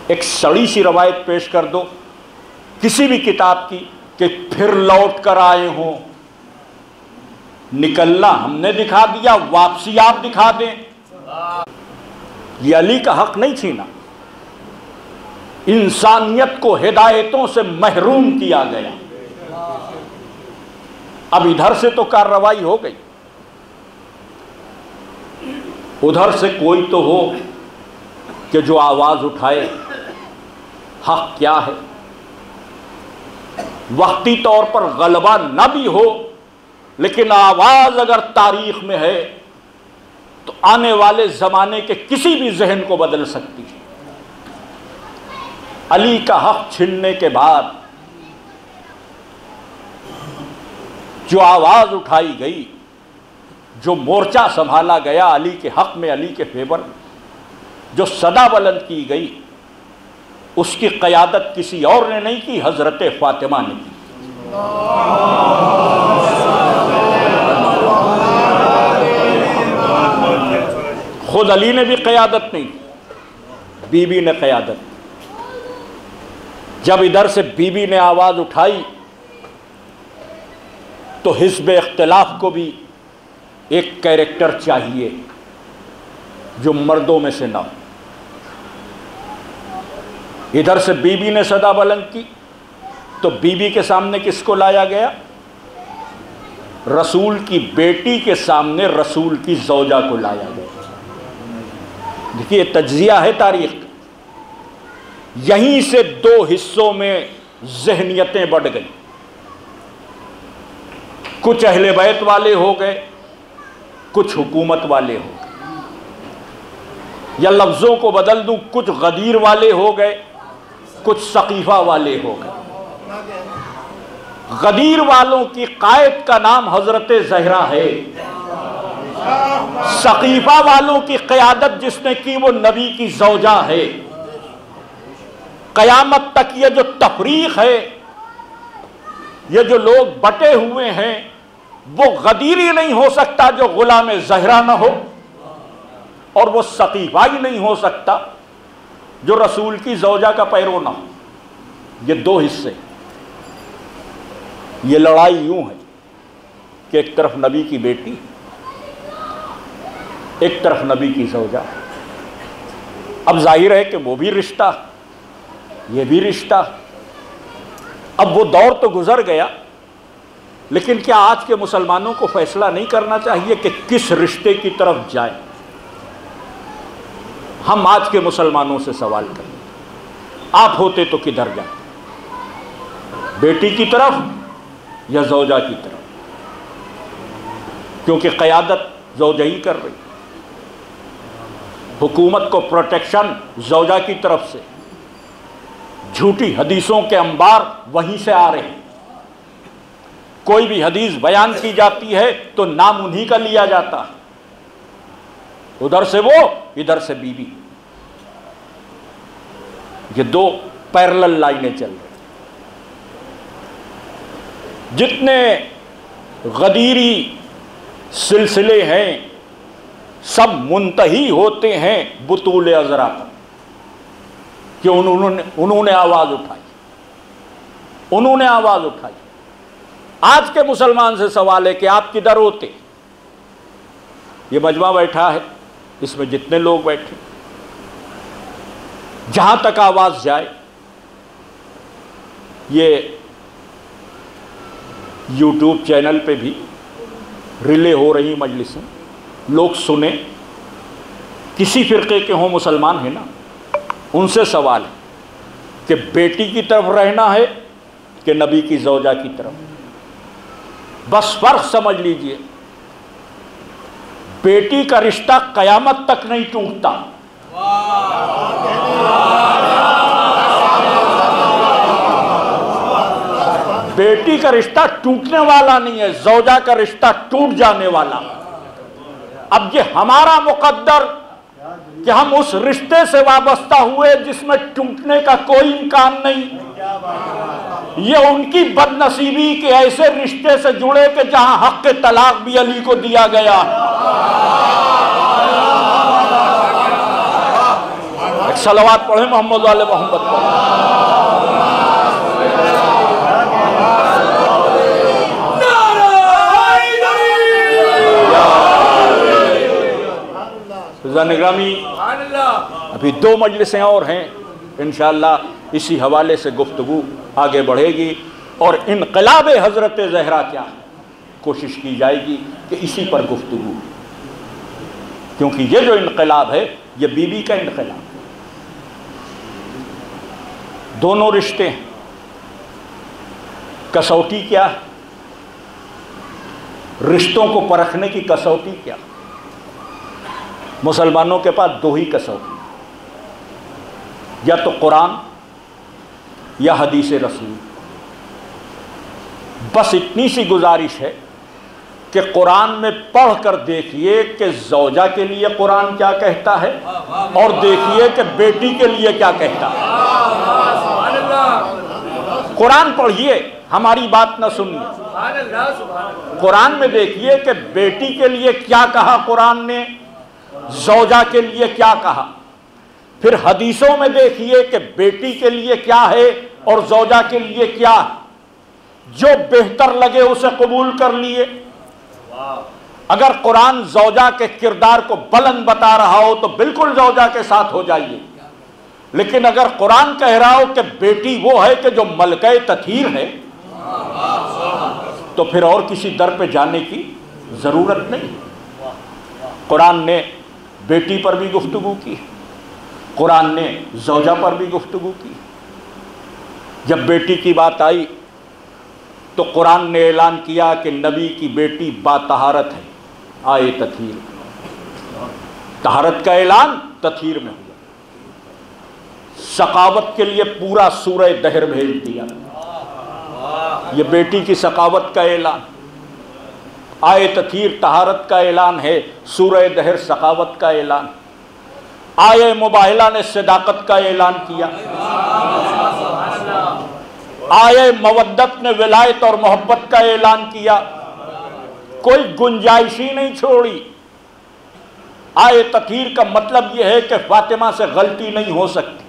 ایک سڑی سی روایت پیش کر دو کسی بھی کتاب کی کہ پھر لوٹ کر آئے ہوں. نکلنا ہم نے دکھا دیا، واپسی آپ دکھا دیں. یہ علی کا حق نہیں چھینا، انسانیت کو ہدایتوں سے محروم کیا گیا. اب ادھر سے تو کارروائی ہو گئی، ادھر سے کوئی تو ہو کہ جو آواز اٹھائے حق کیا ہے، وقتی طور پر غلبہ نہ بھی ہو لیکن آواز اگر تاریخ میں ہے تو آنے والے زمانے کے کسی بھی ذہن کو بدل سکتی ہے۔ علی کا حق چھننے کے بعد جو آواز اٹھائی گئی، جو مورچہ سنبھالا گیا علی کے حق میں، علی کے فیور میں، جو صدا بلند کی گئی، اس کی قیادت کسی اور نے نہیں کی، حضرت فاطمہ نے کی۔ خود علی نے بھی قیادت نہیں، بی بی نے قیادت۔ جب ادھر سے بی بی نے آواز اٹھائی تو حزب اختلاف کو بھی ایک کیریکٹر چاہیے جو مردوں میں سے نہ ہو۔ ادھر سے بی بی نے صدا بلند کی تو بی بی کے سامنے کس کو لایا گیا؟ رسول کی بیٹی کے سامنے رسول کی زوجہ کو لایا گیا۔ دیکھیے تجزیہ ہے تاریخ کا۔ یہیں سے دو حصوں میں ذہنیتیں بڑھ گئی، کچھ اہل بیت والے ہو گئے، کچھ حکومت والے ہو گئے، یا لفظوں کو بدل دوں، کچھ غدیر والے ہو گئے، کچھ سقیفہ والے ہو گئے۔ غدیر والوں کی قائد کا نام حضرت زہرا ہے، سقیفہ والوں کی قیادت جس نے کی وہ نبی کی زوجہ ہے۔ قیامت تک یہ جو تفریق ہے، یہ جو لوگ بٹے ہوئے ہیں، وہ غدیر ہی نہیں ہو سکتا جو غلام زہرا نہ ہو، اور وہ سقیفہ ہی نہیں ہو سکتا جو رسول کی زوجہ کا پیرو نہ ہو۔ یہ دو حصے، یہ لڑائی یوں ہے کہ ایک طرف نبی کی بیٹی، ایک طرف نبی کی زوجہ۔ اب ظاہر ہے کہ وہ بھی رشتہ، یہ بھی رشتہ۔ اب وہ دور تو گزر گیا، لیکن کیا آج کے مسلمانوں کو فیصلہ نہیں کرنا چاہیے کہ کس رشتے کی طرف جائیں؟ ہم آج کے مسلمانوں سے سوال کریں، آپ ہوتے تو کدھر جائیں؟ بیٹی کی طرف یا زوجہ کی طرف؟ کیونکہ قیادت زوجہ ہی کر رہی، حکومت کو پروٹیکشن زوجہ کی طرف سے، جھوٹی حدیثوں کے انبار وہیں سے آ رہے ہیں۔ کوئی بھی حدیث بیان کی جاتی ہے تو نام انہی کا لیا جاتا ہے، ادھر سے وہ، ادھر سے بی بی۔ یہ دو پیرلل لائنیں چل رہی۔ جتنے غدیری سلسلے ہیں سب منتہی ہوتے ہیں بطول عذرا پر، کہ انہوں نے آواز اٹھائی، انہوں نے آواز اٹھائی۔ آج کے مسلمان سے سوال ہے کہ آپ کدھر ہوتے؟ یہ مجمع بیٹھا ہے، اس میں جتنے لوگ بیٹھے، جہاں تک آواز جائے، یہ یوٹیوب چینل پہ بھی ریلے ہو رہی مجلسیں، لوگ سنیں، کسی فرقے کے ہوں، مسلمان ہیں نا، ان سے سوال ہے کہ بیٹی کی طرف رہنا ہے کہ نبی کی زوجہ کی طرف؟ بس فرق سمجھ لیجئے، بیٹی کا رشتہ قیامت تک نہیں ٹوٹتا، بیٹی کا رشتہ ٹوٹنے والا نہیں ہے، زوجہ کا رشتہ ٹوٹ جانے والا۔ اب یہ ہمارا مقدر کہ ہم اس رشتے سے وابستہ ہوئے جس میں ٹوٹنے کا کوئی امکان نہیں، یہ ان کی بد نصیبی کہ ایسے رشتے سے جڑے کہ جہاں حق طلاق بھی علی کو دیا گیا۔ ایک صلوات پڑھیں محمد علیہ محمد پر۔ نگرامی، ابھی دو مجلسیں اور ہیں، انشاءاللہ اسی حوالے سے گفتگو آگے بڑھے گی، اور انقلاب حضرت زہرا کیا کوشش کی جائے گی کہ اسی پر گفتگو، کیونکہ یہ جو انقلاب ہے یہ بیوی کا انقلاب ہے۔ دونوں رشتے ہیں، کسوٹی کیا ہے؟ رشتوں کو پرکھنے کی کسوٹی کیا؟ مسلمانوں کے پاس دو ہی کسوٹی، یا تو قرآن یا حدیث رسول۔ بس اتنی سی گزارش ہے کہ قرآن میں پڑھ کر دیکھیے کہ زوجہ کے لیے قرآن کیا کہتا ہے، اور دیکھیے کہ بیٹی کے لیے کیا کہتا ہے۔ قرآن پڑھیے، ہماری بات نہ سنیے، قرآن میں دیکھیے کہ بیٹی کے لیے کیا کہا قرآن نے، زوجہ کے لیے کیا کہا۔ پھر حدیثوں میں دیکھیے کہ بیٹی کے لیے کیا ہے اور زوجہ کے لیے کیا ہے۔ جو بہتر لگے اسے قبول کر لیے۔ اگر قرآن زوجہ کے کردار کو بلند بتا رہا ہو تو بالکل زوجہ کے ساتھ ہو جائیے، لیکن اگر قرآن کہہ رہا ہو کہ بیٹی وہ ہے کہ جو ملکہ تطہیر ہے، تو پھر اور کسی در پہ جانے کی ضرورت نہیں۔ قرآن نے بیٹی پر بھی گفتگو کی، قرآن نے زوجہ پر بھی گفتگو کی۔ جب بیٹی کی بات آئی تو قرآن نے اعلان کیا کہ نبی کی بیٹی باطہارت ہے، آئے تطہیر۔ طہارت کا اعلان تطہیر میں ہوا۔ سخاوت کے لیے پورا سورہ دہر بھیج دیا، یہ بیٹی کی سخاوت کا اعلان۔ آئے تطہیر طہارت کا اعلان ہے، سورہ دہر سخاوت کا اعلان۔ آئے مباہلہ نے صداقت کا اعلان کیا۔ آئے مودت نے ولایت اور محبت کا اعلان کیا، کوئی گنجائش ہی نہیں چھوڑی۔ آئے تطہیر کا مطلب یہ ہے کہ فاطمہ سے غلطی نہیں ہو سکتی۔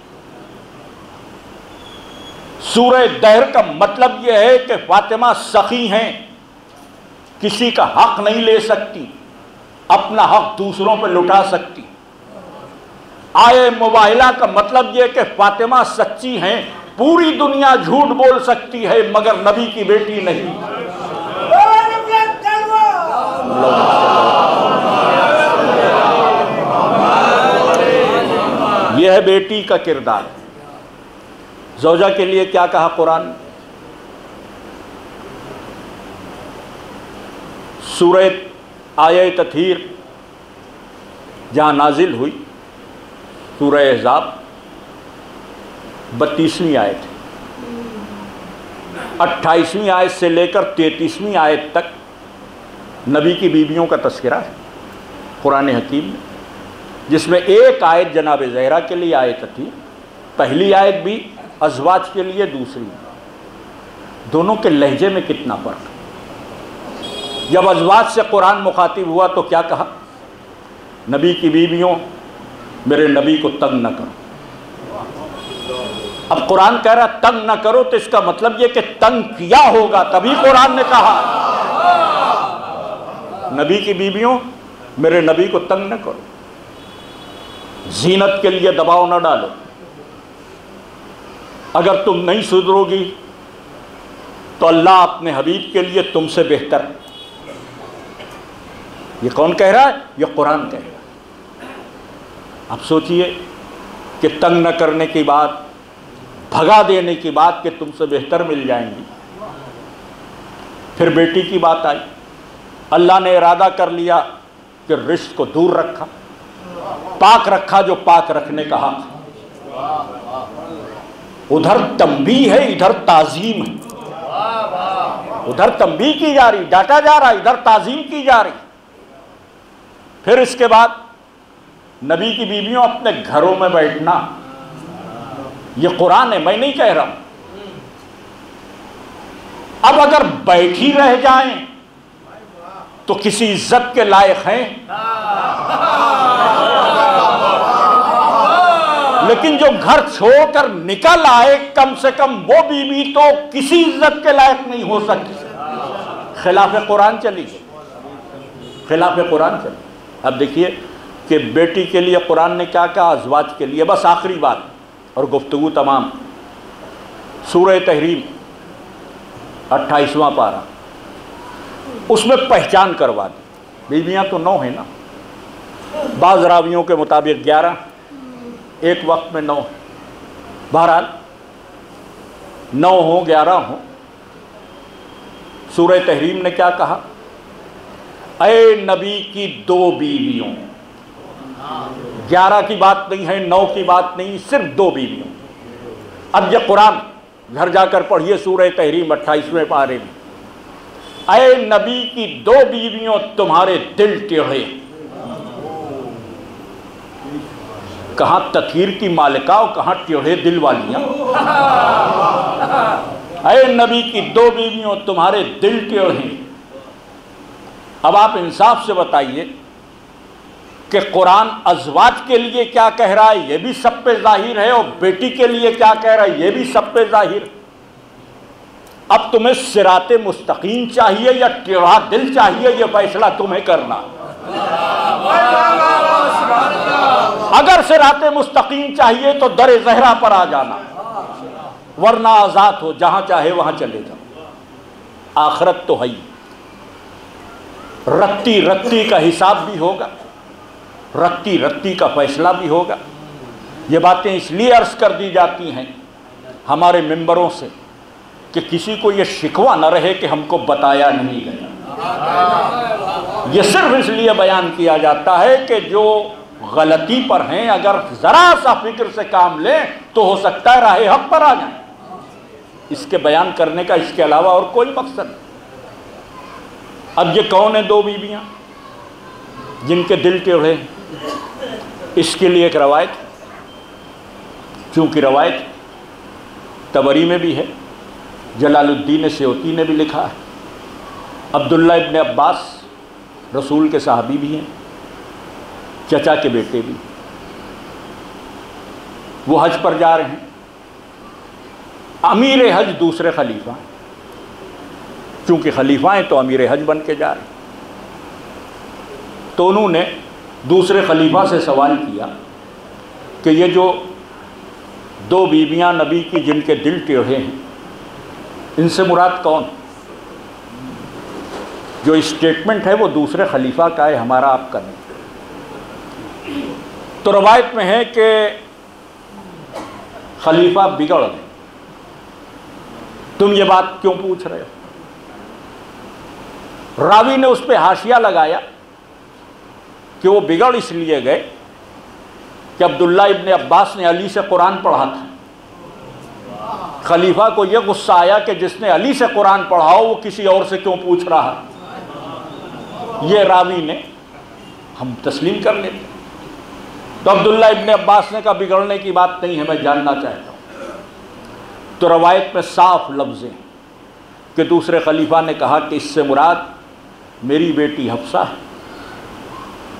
سورہ دہر کا مطلب یہ ہے کہ فاطمہ سخی ہیں، کسی کا حق نہیں لے سکتی، اپنا حق دوسروں پہ لٹا سکتی۔ آئے مباہلہ کا مطلب یہ کہ فاطمہ سچی ہیں، پوری دنیا جھوٹ بول سکتی ہے مگر نبی کی بیٹی نہیں۔ یہ ہے بیٹی کا کردار۔ زوجہ کے لیے کیا کہا قرآن؟ سورہ آیہ تطہیر جہاں نازل ہوئی، سورہ احزاب 32ویں آیت، 28ویں آیت سے لے کر 33ویں آیت تک نبی کی بیویوں کا تذکرہ ہے قرآن حکیم میں، جس میں ایک آیت جناب زہرا کے لیے آیت تھی، پہلی آیت بھی ازواج کے لیے، دوسری۔ دونوں کے لہجے میں کتنا فرق ہے۔ جب ازواج سے قرآن مخاطب ہوا تو کیا کہا؟ نبی کی بیویوں، میرے نبی کو تنگ نہ کرو۔ اب قرآن کہہ رہا تنگ نہ کرو تو اس کا مطلب یہ کہ تنگ کیا ہوگا، تبھی قرآن نے کہا نبی کی بیویوں میرے نبی کو تنگ نہ کرو، زینت کے لیے دباؤ نہ ڈالو، اگر تم نہیں سدھرو گی تو اللہ اپنے حبیب کے لیے تم سے بہتر ہے۔ یہ کون کہہ رہا ہے؟ یہ قرآن کہہ رہا ہے۔ اب سوچئے کہ تنگ نہ کرنے کی بات، بھگا دینے کی بات کہ تم سے بہتر مل جائیں گی۔ پھر بیٹی کی بات آئی، اللہ نے ارادہ کر لیا کہ رشت کو دور رکھا، پاک رکھا جو پاک رکھنے کا حق ہے۔ ادھر تنبیہ ہے، ادھر تعظیم ہے۔ ادھر تنبیہ کی جا رہی، ڈانٹا جا رہا، ادھر تعظیم کی جا رہی۔ پھر اس کے بعد نبی کی بیویوں اپنے گھروں میں بیٹھنا، یہ قرآن ہے، میں نہیں کہہ رہا ہوں۔ اب اگر بیٹھی رہ جائیں تو کسی عزت کے لائق ہیں، لیکن جو گھر چھوڑ کر نکل آئے کم سے کم وہ بیوی تو کسی عزت کے لائق نہیں ہو سکتی، خلاف قرآن چلی گئی، خلاف قرآن چلی۔ اب دیکھیے کہ بیٹی کے لیے قرآن نے کیا کہا، ازواج کے لیے۔ بس آخری بات اور گفتگو تمام، سورہ تحریم 28واں پارہ، اس میں پہچان کروا دی۔ بیویاں تو 9 ہیں نا، بعض راویوں کے مطابق 11، ایک وقت میں 9، بہرحال 9 ہوں 11 ہوں۔ سورہ تحریم نے کیا کہا؟ اے نبی کی 2 بیویوں، 11 کی بات نہیں ہے، 9 کی بات نہیں، صرف 2 بیویوں۔ اب یہ قرآن گھر جا کر پڑھیے سورہ تحریم 28ویں پارے میں، اے نبی کی 2 بیویوں تمہارے دل ٹیڑھے۔ کہاں تطہیر کی مالکہ اور کہاں ٹیڑھے دل والیاں۔ اے نبی کی 2 بیویوں تمہارے دل ٹیڑھے۔ اب آپ انصاف سے بتائیے کہ قرآن ازواج کے لیے کیا کہہ رہا ہے یہ بھی سب پہ ظاہر ہے، اور بیٹی کے لیے کیا کہہ رہا ہے یہ بھی سب پہ ظاہر ہے۔ اب تمہیں صراط مستقیم چاہیے یا ٹیڑھا دل چاہیے، یہ فیصلہ تمہیں کرنا۔ اگر صراط مستقیم چاہیے تو در زہرا پر آ جانا، ورنہ آزاد ہو، جہاں چاہے وہاں چلے جاؤ۔ آخرت تو ہے ہی، رتی رتی کا حساب بھی ہوگا، رتی رتی کا فیصلہ بھی ہوگا۔ یہ باتیں اس لیے عرض کر دی جاتی ہیں ہمارے ممبروں سے کہ کسی کو یہ شکوہ نہ رہے کہ ہم کو بتایا نہیں گیا۔ یہ صرف اس لیے بیان کیا جاتا ہے کہ جو غلطی پر ہیں اگر ذرا سا فکر سے کام لیں تو ہو سکتا ہے راہ حق پر آ جائیں۔ اس کے بیان کرنے کا اس کے علاوہ اور کوئی مقصد نہیں۔ اب یہ کون ہیں 2 بیویاں جن کے دل ٹیڑھے ہیں؟ اس کے لیے ایک روایت، چونکہ روایت طبری میں بھی ہے، جلال الدین سیوطی نے بھی لکھا ہے، عبداللہ ابن عباس رسول کے صحابی بھی ہیں، چچا کے بیٹے بھی، وہ حج پر جا رہے ہیں، امیر حج دوسرے خلیفہ ہیں، چونکہ خلیفہ ہیں تو امیر حج بن کے جا رہے ہیں۔ تو انہوں نے دوسرے خلیفہ سے سوال کیا کہ یہ جو 2 بیویاں نبی کی جن کے دل ٹیڑھے ہیں، ان سے مراد کون؟ جو اسٹیٹمنٹ ہے وہ دوسرے خلیفہ کا ہے، ہمارا آپ کا نہیں۔ تو روایت میں ہے کہ خلیفہ بگڑ گئے، تم یہ بات کیوں پوچھ رہے ہو؟ راوی نے اس پہ حاشیہ لگایا کہ وہ بگڑ اس لیے گئے کہ عبداللہ ابن عباس نے علی سے قرآن پڑھا تھا۔ خلیفہ کو یہ غصہ آیا کہ جس نے علی سے قرآن پڑھا ہو وہ کسی اور سے کیوں پوچھ رہا ہے۔ یہ راوی نے ہم تسلیم کر لیتے۔ تو عبداللہ ابن عباس نے کہا بگڑنے کی بات نہیں ہے، میں جاننا چاہتا ہوں۔ تو روایت میں صاف لفظ ہیں کہ دوسرے خلیفہ نے کہا کہ اس سے مراد میری بیٹی حفصہ ہے،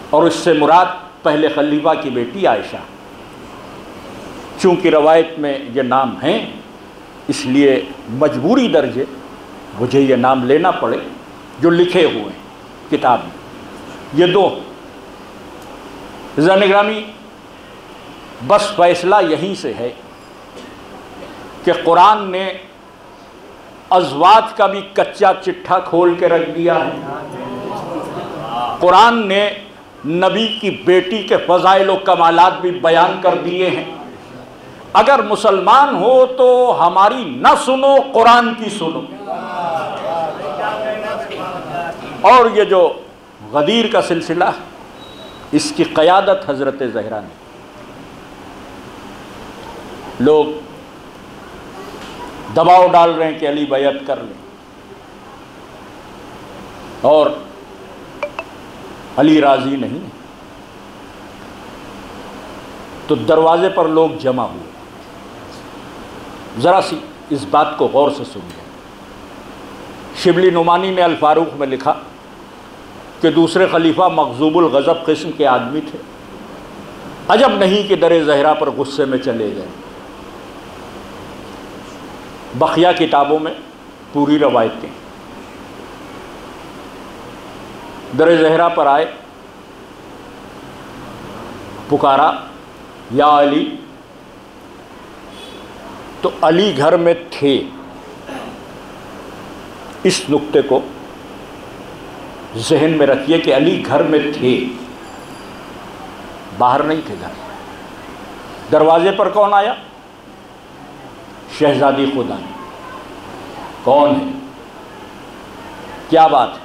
اور اس سے مراد پہلے خلیفہ کی بیٹی عائشہ۔ چونکہ روایت میں یہ نام ہیں اس لیے مجبوری درجے مجھے یہ نام لینا پڑے جو لکھے ہوئے ہیں کتاب میں۔ یہ 2 عزیزان گرامی، بس فیصلہ یہیں سے ہے کہ قرآن نے ازواج کا بھی کچا چٹھا کھول کے رکھ دیا ہے۔ قرآن نے نبی کی بیٹی کے فضائل و کمالات بھی بیان کر دیے ہیں۔ اگر مسلمان ہو تو ہماری نہ سنو، قرآن کی سنو۔ اور یہ جو غدیر کا سلسلہ اس کی قیادت حضرت زہرا نے۔ لوگ دباؤ ڈال رہے ہیں کہ علی بیعت کر لیں، اور علی راضی نہیں، تو دروازے پر لوگ جمع ہوئے۔ ذرا سی اس بات کو غور سے سنیے۔ شبلی نعمانی نے الفاروق میں لکھا کہ دوسرے خلیفہ مغضوب الغضب قسم کے آدمی تھے، عجب نہیں کہ در زہرا پر غصے میں چلے گئے۔ بقیہ کتابوں میں پوری روایتیں۔ در زہرا پر آئے، پکارا یا علی، تو علی گھر میں تھے۔ اس نقطے کو ذہن میں رکھیے کہ علی گھر میں تھے۔ باہر نہیں تھے گھر. دروازے پر کون آیا؟ شہزادی خود آئی. کون ہے؟ کیا بات ہے؟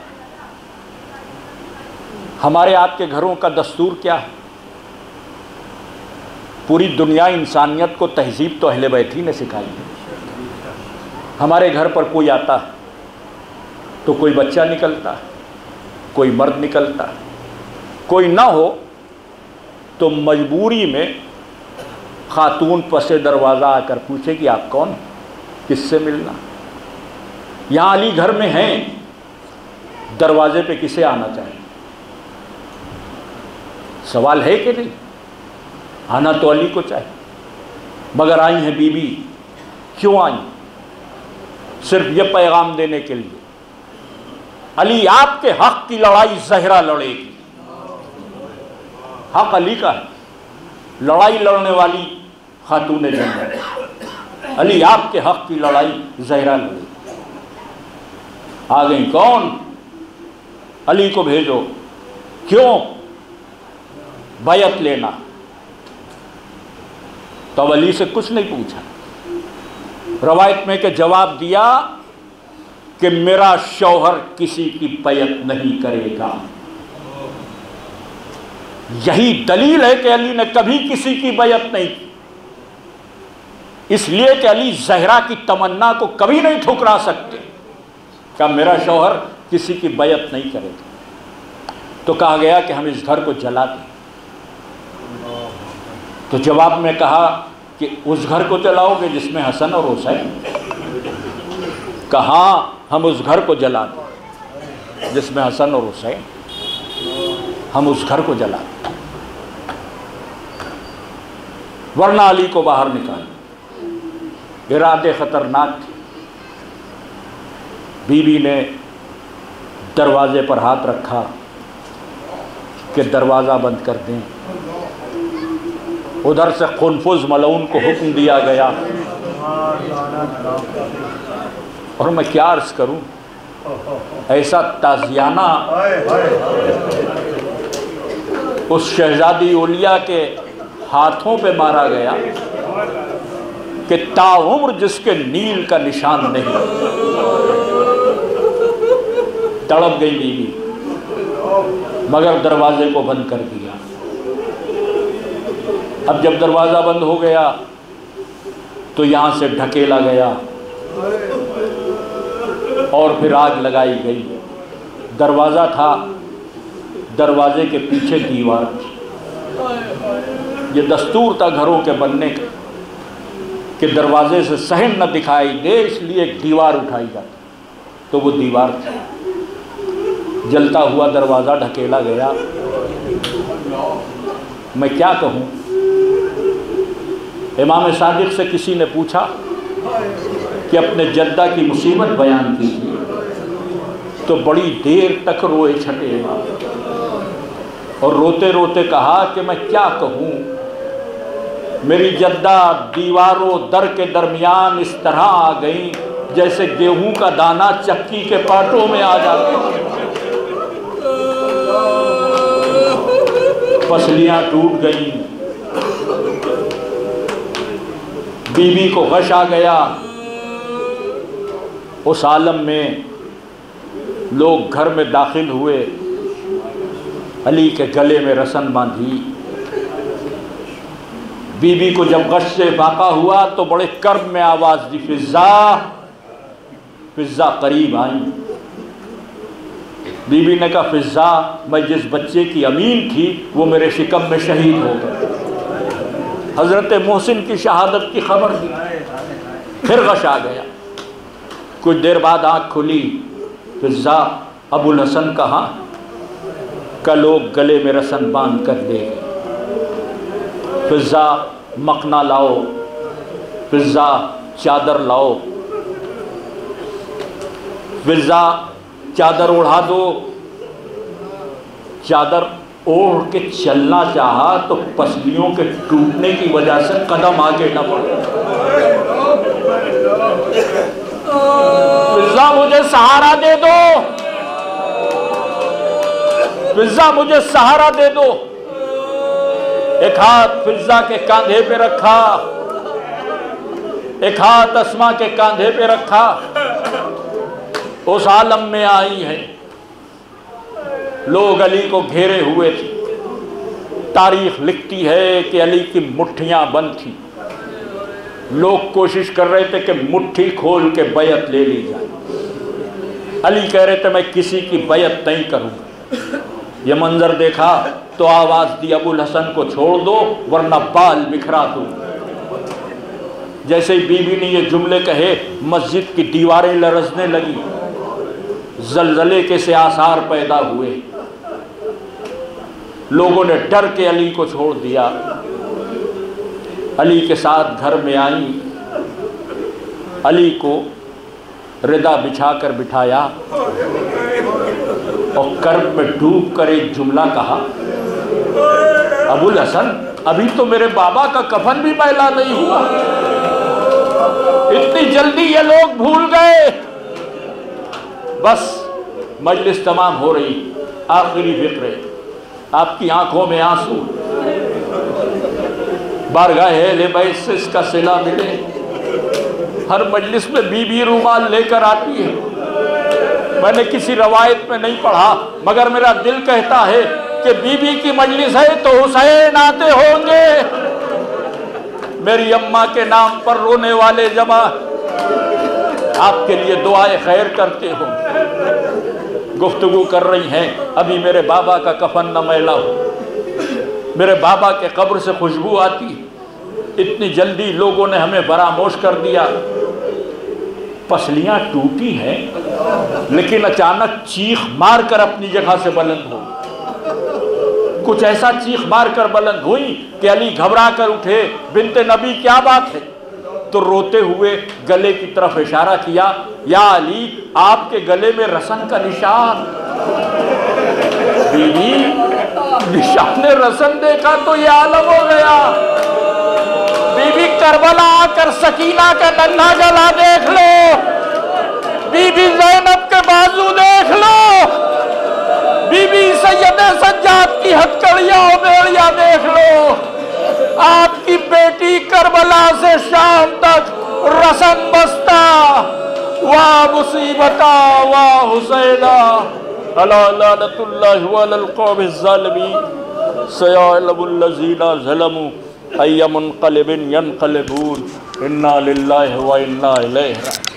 ہمارے آپ کے گھروں کا دستور کیا ہے؟ پوری دنیا انسانیت کو تہذیب تو اہل بیت ہی نے سکھائی ہے. ہمارے گھر پر کوئی آتا ہے تو کوئی بچہ نکلتا ہے، کوئی مرد نکلتا ہے. کوئی نہ ہو تو مجبوری میں خاتون پس دروازہ آ کر پوچھے کہ آپ کون، کس سے ملنا. یہاں علی گھر میں ہیں، دروازے پہ کسے آنا چاہیے؟ سوال ہے کہ نہیں؟ آنا تو علی کو چاہیے. مگر آئی ہیں بی بی. کیوں آئی؟ صرف یہ پیغام دینے کے لیے علی آپ کے حق کی لڑائی زہرا لڑے گی. حق علی کا ہے، لڑائی لڑنے والی خاتون جنت ہے. علی آپ کے حق کی لڑائی زہرا لڑے گی. آ گئی. کون؟ علی کو بھیجو. کیوں؟ بیعت لینا. تو علی سے کچھ نہیں پوچھا. روایت میں کہ جواب دیا کہ میرا شوہر کسی کی بیعت نہیں کرے گا. یہی دلیل ہے کہ علی نے کبھی کسی کی بیعت نہیں کی. اس لیے کہ علی زہرا کی تمنا کو کبھی نہیں ٹھکرا سکتے کہ میرا شوہر کسی کی بیعت نہیں کرے گا. تو کہا گیا کہ ہم اس گھر کو جلا دیں. تو جواب میں کہا کہ اس گھر کو جلاؤ گے جس میں حسن اور حسین؟ کہا ہم اس گھر کو جلا دیں جس میں حسن اور حسین. ہم اس گھر کو جلا دیں ورنہ علی کو باہر نکال. ارادے خطرناک تھے. بی بی نے دروازے پر ہاتھ رکھا کہ دروازہ بند کر دیں. ادھر سے قنفذ ملعون کو حکم دیا گیا. اور میں کیا عرض کروں، ایسا تازیانہ اس شہزادی اولیاء کے ہاتھوں پہ مارا گیا کہ تاعمر جس کے نیل کا نشان نہیں. تڑپ گئی بیوی، مگر دروازے کو بند کر دیا. اب جب دروازہ بند ہو گیا تو یہاں سے ڈھکیلا گیا اور پھر آگ لگائی گئی. دروازہ تھا، دروازے کے پیچھے دیوار تھی. یہ دستور تھا گھروں کے بننے کا کہ دروازے سے صحن نہ دکھائی دے، اس لیے ایک دیوار اٹھائی جاتی. تو وہ دیوار تھی. جلتا ہوا دروازہ ڈھکیلا گیا. میں کیا کہوں، امام صادق سے کسی نے پوچھا کہ اپنے جدہ کی مصیبت بیان کیجیے، تو بڑی دیر تک روئے چھٹے امام، اور روتے روتے کہا کہ میں کیا کہوں، میری جدہ دیواروں در کے درمیان اس طرح آ گئیں جیسے گیہوں کا دانہ چکی کے پاٹوں میں آ جاتا. پسلیاں ٹوٹ گئیں. بی بی کو غش آ گیا. اس عالم میں لوگ گھر میں داخل ہوئے. علی کے گلے میں رسن باندھی. بی بی کو جب غش سے فاقہ ہوا تو بڑے کرب میں آواز دی، فضا فضا قریب آئیں. بی بی نے کہا فضا میں جس بچے کی امین تھی وہ میرے شکم میں شہید ہو گیا. حضرت محسن کی شہادت کی خبر دی. پھر غش آ گیا. کچھ دیر بعد آنکھ کھلی. فضا ابو الحسن کہاں؟ کا لوگ گلے میں رسن باندھ کر دے گئے. فضا مقنا لاؤ، فضا چادر لاؤ، فضا چادر اڑا دو. چادر اوڑھ کے چلنا چاہا تو پسلیوں کے ٹوٹنے کی وجہ سے قدم آگے نہ بڑھا. فضا مجھے سہارا دے دو، فضا مجھے سہارا دے دو. ایک ہاتھ فضا کے کاندھے پہ رکھا، ایک ہاتھ اسما کے کاندھے پہ رکھا، اس عالم میں آئی ہے۔ لوگ علی کو گھیرے ہوئے تھے، تاریخ لکھتی ہے کہ علی کی مٹھیاں بند تھی، لوگ کوشش کر رہے تھے کہ مٹھی کھول کے بیعت لے لی جائے، علی کہہ رہے تھے میں کسی کی بیعت نہیں کروں گا۔ یہ منظر دیکھا تو آواز دی ابو الحسن کو چھوڑ دو ورنہ بال بکھرا دوں۔ جیسے ہی بی بی نے یہ جملے کہے مسجد کی دیواریں لرزنے لگی، زلزلے کے سے آثار پیدا ہوئے، لوگوں نے ڈر کے علی کو چھوڑ دیا۔ علی کے ساتھ گھر میں آئیں، علی کو ردا بچھا کر بٹھایا اور کرب میں ڈوب کر ایک جملہ کہا، ابو الحسن ابھی تو میرے بابا کا کفن بھی میلا نہیں ہوا، اتنی جلدی یہ لوگ بھول گئے۔ بس مجلس تمام ہو رہی، آخری فقرے، آپ کی آنکھوں میں آنسو، بارگاہ اہل بیت سے اس کا صلہ ملے۔ ہر مجلس میں بی بی رومال لے کر آتی ہے، میں نے کسی روایت میں نہیں پڑھا مگر میرا دل کہتا ہے کہ بی بی کی مجلس ہے تو حسین آتے ہوں گے۔ میری اماں کے نام پر رونے والے جمع آپ کے لیے دعائے خیر کرتے ہوں، گفتگو کر رہی ہیں، ابھی میرے بابا کا کفن نہ میلا ہو، میرے بابا کے قبر سے خوشبو آتی، اتنی جلدی لوگوں نے ہمیں فراموش کر دیا۔ پسلیاں ٹوٹی ہیں لیکن اچانک چیخ مار کر اپنی جگہ سے بلند ہو، کچھ ایسا چیخ مار کر بلند ہوئی کہ علی گھبرا کر اٹھے، بنت نبی کیا بات ہے؟ تو روتے ہوئے گلے کی طرف اشارہ کیا، یا علی آپ کے گلے میں رسن کا نشان۔ بیوی نشان رسن دیکھا تو یہ عالم ہو گیا۔ بی بی کربلا آ کر سکینہ کا ننھا گلا دیکھ لو، بی بی زینب کے بازو دیکھ لو، بی بی سید سجاد کی ہتھکڑیاں و بیڑیاں دیکھ لو۔ آپ کی بیٹی کربلا سے شام تک رسن بستا، واہ مصیبتا واہ حسینہ، الا لعنت اللہ علی القوم الظالمین، سیعلم الذین ظلموا ای منقلب ینقلبون، انا للہ و انا الیہ راجعون۔